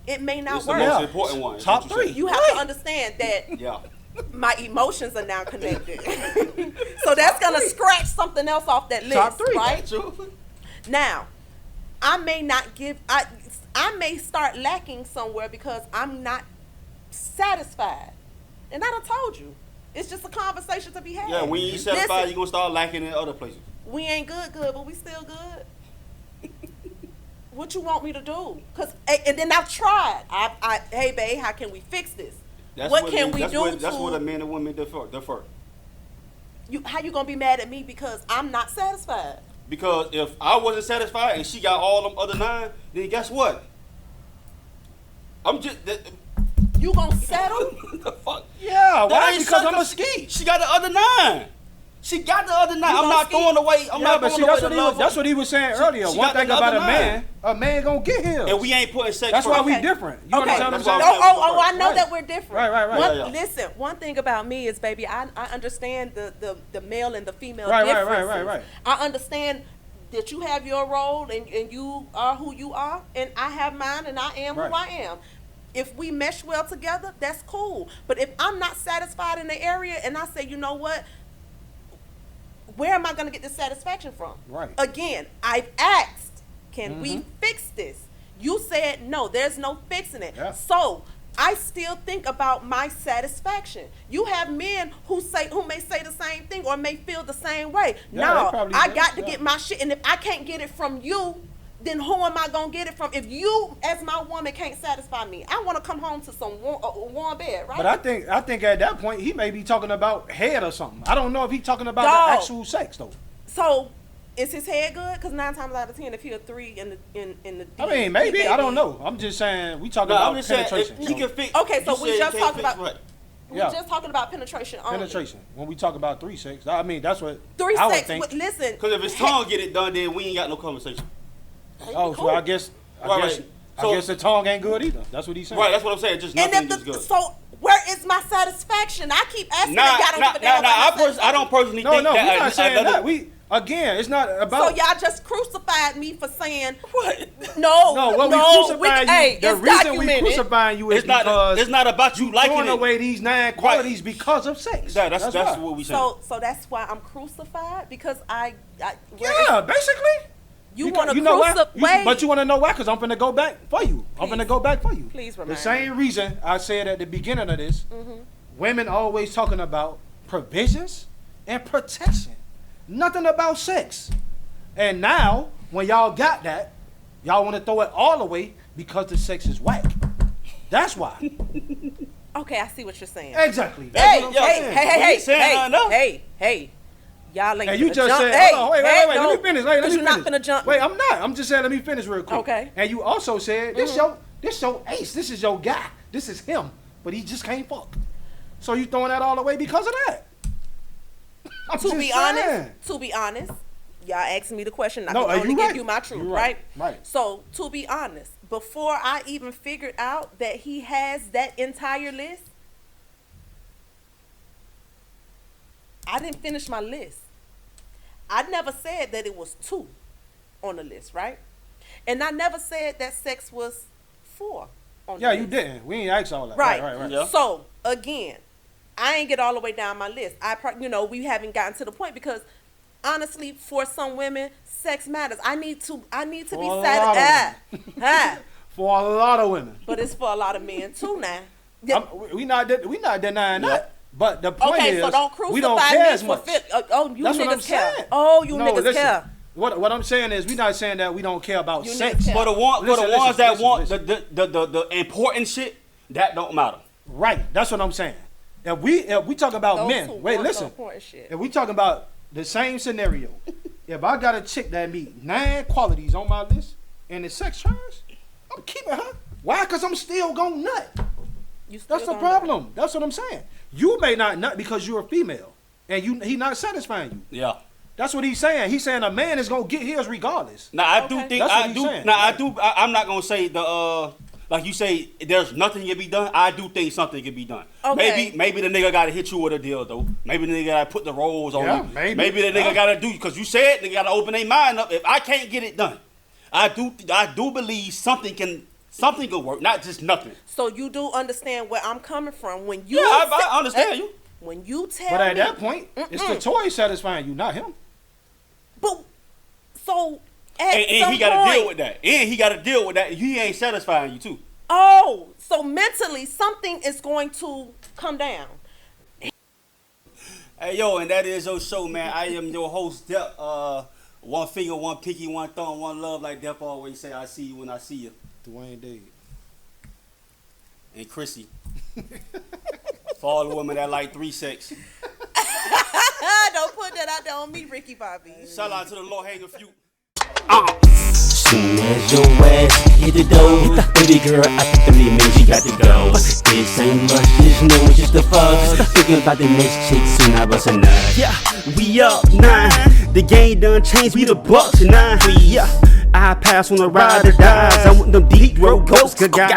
It may not it's the work. most Yeah. important one. is Top what you 3. said. You have to understand that Yeah. my emotions are now connected. So that's gonna scratch something else off that list, Top 3. right? True. Now, I may not give. I may start lacking somewhere because I'm not satisfied, and I done told you. It's just a conversation to be had. Yeah, when you ain't satisfied, Listen, you're going to start lacking in other places. we ain't good, but we still good. What you want me to do? And then I've tried. Hey, babe, how can we fix this? What can we do That's what a man and woman defer. How you gonna be mad at me because I'm not satisfied? Because if I wasn't satisfied and she got all them other 9, then guess what? I'm just You gonna settle? the fuck. Yeah, That why? ain't Because I'm something- a ski. She got the other 9. She got the other 9. I'm gonna not ski? throwing away. I'm Yeah, not but throwing see, away that's the what, love. that's what he was saying earlier. she One got thing the about other a man gonna get his. And we ain't putting sex That's why first. we Okay. different. You Okay. understand what I'm That's why saying? I'm Oh, I know Right. that we're different. Right. Yeah, yeah. Listen, one thing about me is, baby, I understand the male and the female Right. differences. I understand that you have your role and you are who you are, and I have mine and I am who Right. I am. If we mesh well together, that's cool. But if I'm not satisfied in the area and I say, you know what, where am I going to get this satisfaction from? Right. Again, I've asked, can we fix this? You said no, there's no fixing it. Yeah. So I still think about my satisfaction. You have men who may say the same thing or may feel the same way. Yeah, they No, probably I do. got to Yeah. get my shit, and if I can't get it from you, then who am I gonna get it from? If you, as my woman, can't satisfy me, I want to come home to some warm bed, right? But I think at that point he may be talking about head or something. I don't know if he's talking about Dog. the actual sex though. So, is his head good? Because 9 times out of 10, if he a 3 in the I mean, maybe. I don't know. I'm just saying we talking No, about I'm just saying, penetration. if he can fix. Okay, so you we said just he can't talked fix about- what? Yeah. We're just talking about penetration only. Penetration. When we talk about 3 sex, I mean that's what Three I would sex. think. Listen. Because if his tongue get it done, then we ain't got no conversation. Oh, so I guess Right. So- I guess the tongue ain't good either. That's what he's saying. Right, that's what I'm saying. Just And nothing if is good. so, where is my satisfaction? I keep asking. Nah, y'all don't give a damn about my I don't personally No, think no, that. we're not saying another- that. We again, it's not So about. y'all just crucified me for saying What? no. No, what we crucifying you. Hey, The it's reason documented. we crucifying you is It's not. because It's not about you liking throwing it. away these 9 qualities because of sex. That's why. what we saying. So that's why I'm crucified because I Yeah, basically. you Because- want to you know why? crucify. But you want to know why? Because I'm finna go back for you. I'm Please. finna go back for you. Please The remind same reason I said at the beginning of this, women always talking about provisions and protection. Nothing about sex. And now, when y'all got that, y'all want to throw it all away because the sex is whack. That's why. Okay, I see what you're saying. Exactly. Hey, That's what I'm hey, saying. hey, We hey, ain't saying nothing else. hey. Y'all ain't And you finna just jump. said, Hey, hold on, wait, hey, let me finish. Let me you're not finish. finna jump. Wait, I'm not. I'm just saying, let me finish real quick. Okay. And you also said, This your ace. This is your guy. This is him. But he just can't fuck. So you throwing that all away because of that? To be honest, y'all asking me the question. I can only give you my truth, right? Right. So to be honest, before I even figured out that he has that entire list, I didn't finish my list. I never said that it was 2 on the list, right? And I never said that sex was 4 on the list. Yeah, you didn't. We ain't asked all that. Right. Yeah. So again, I ain't get all the way down my list. We haven't gotten to the point because honestly, for some women, sex matters. I need to be satisfied. For a lot of women. But it's for a lot of men too now. We not denying that. But the point is, so don't crucify we don't care me as much. you That's what I'm niggas care. saying. Oh, you No, niggas listen. care. What I'm saying is, we're not saying that we don't care about You sex. niggas care. For the ones that want listen. the important shit, that don't matter. Right. That's what I'm saying. If we talk about Those who men, wait, want listen. the important shit. If we talking about the same scenario, if I got a chick that meet 9 qualities on my list and it's sex trash, I'm keeping her. Why? Because I'm still going nut. That's the problem. Nut. That's what I'm saying. You may not nut because you're a female and he not satisfying you. Yeah. That's what he's saying. He's saying a man is gonna get his regardless. Now I Okay. do think That's what he's saying. I'm not gonna say like you say there's nothing can be done. I do think something can be done. Okay. Maybe the nigga gotta hit you with a deal though. Maybe the nigga gotta put the rolls on Yeah, you. maybe. the nigga gotta do because you said they gotta open their mind up. If I can't get it done, I do believe something can work, not just nothing. So you do understand where I'm coming from when you. Yeah, I understand you. When you tell But at me, that point, it's the toy satisfying you, not him. But so at And some he got to point, deal with that. And he got to deal with that. He ain't satisfying you too. Oh, so mentally something is going to come down. Hey yo, and that is your show, man. I am your host, Dep. One finger, one pinky, one thumb, one love, like Dep always say. I see you when I see you. Dwayne Dade. And Chrissy. For all the women that like 3-6. Don't put that out there on me, Ricky Bobby. Shout out to the low hanging fruit. Soon as your ass hit the door, baby girl, after 3 minutes you got to go. This ain't much, this no, it's just a fuck. Thinking about the next chick, soon I bust a nut. Yeah, we up 9. The game done changed, we the Bucks 9. I pass on the ride or dies. I want them deep road ghosts, good guy.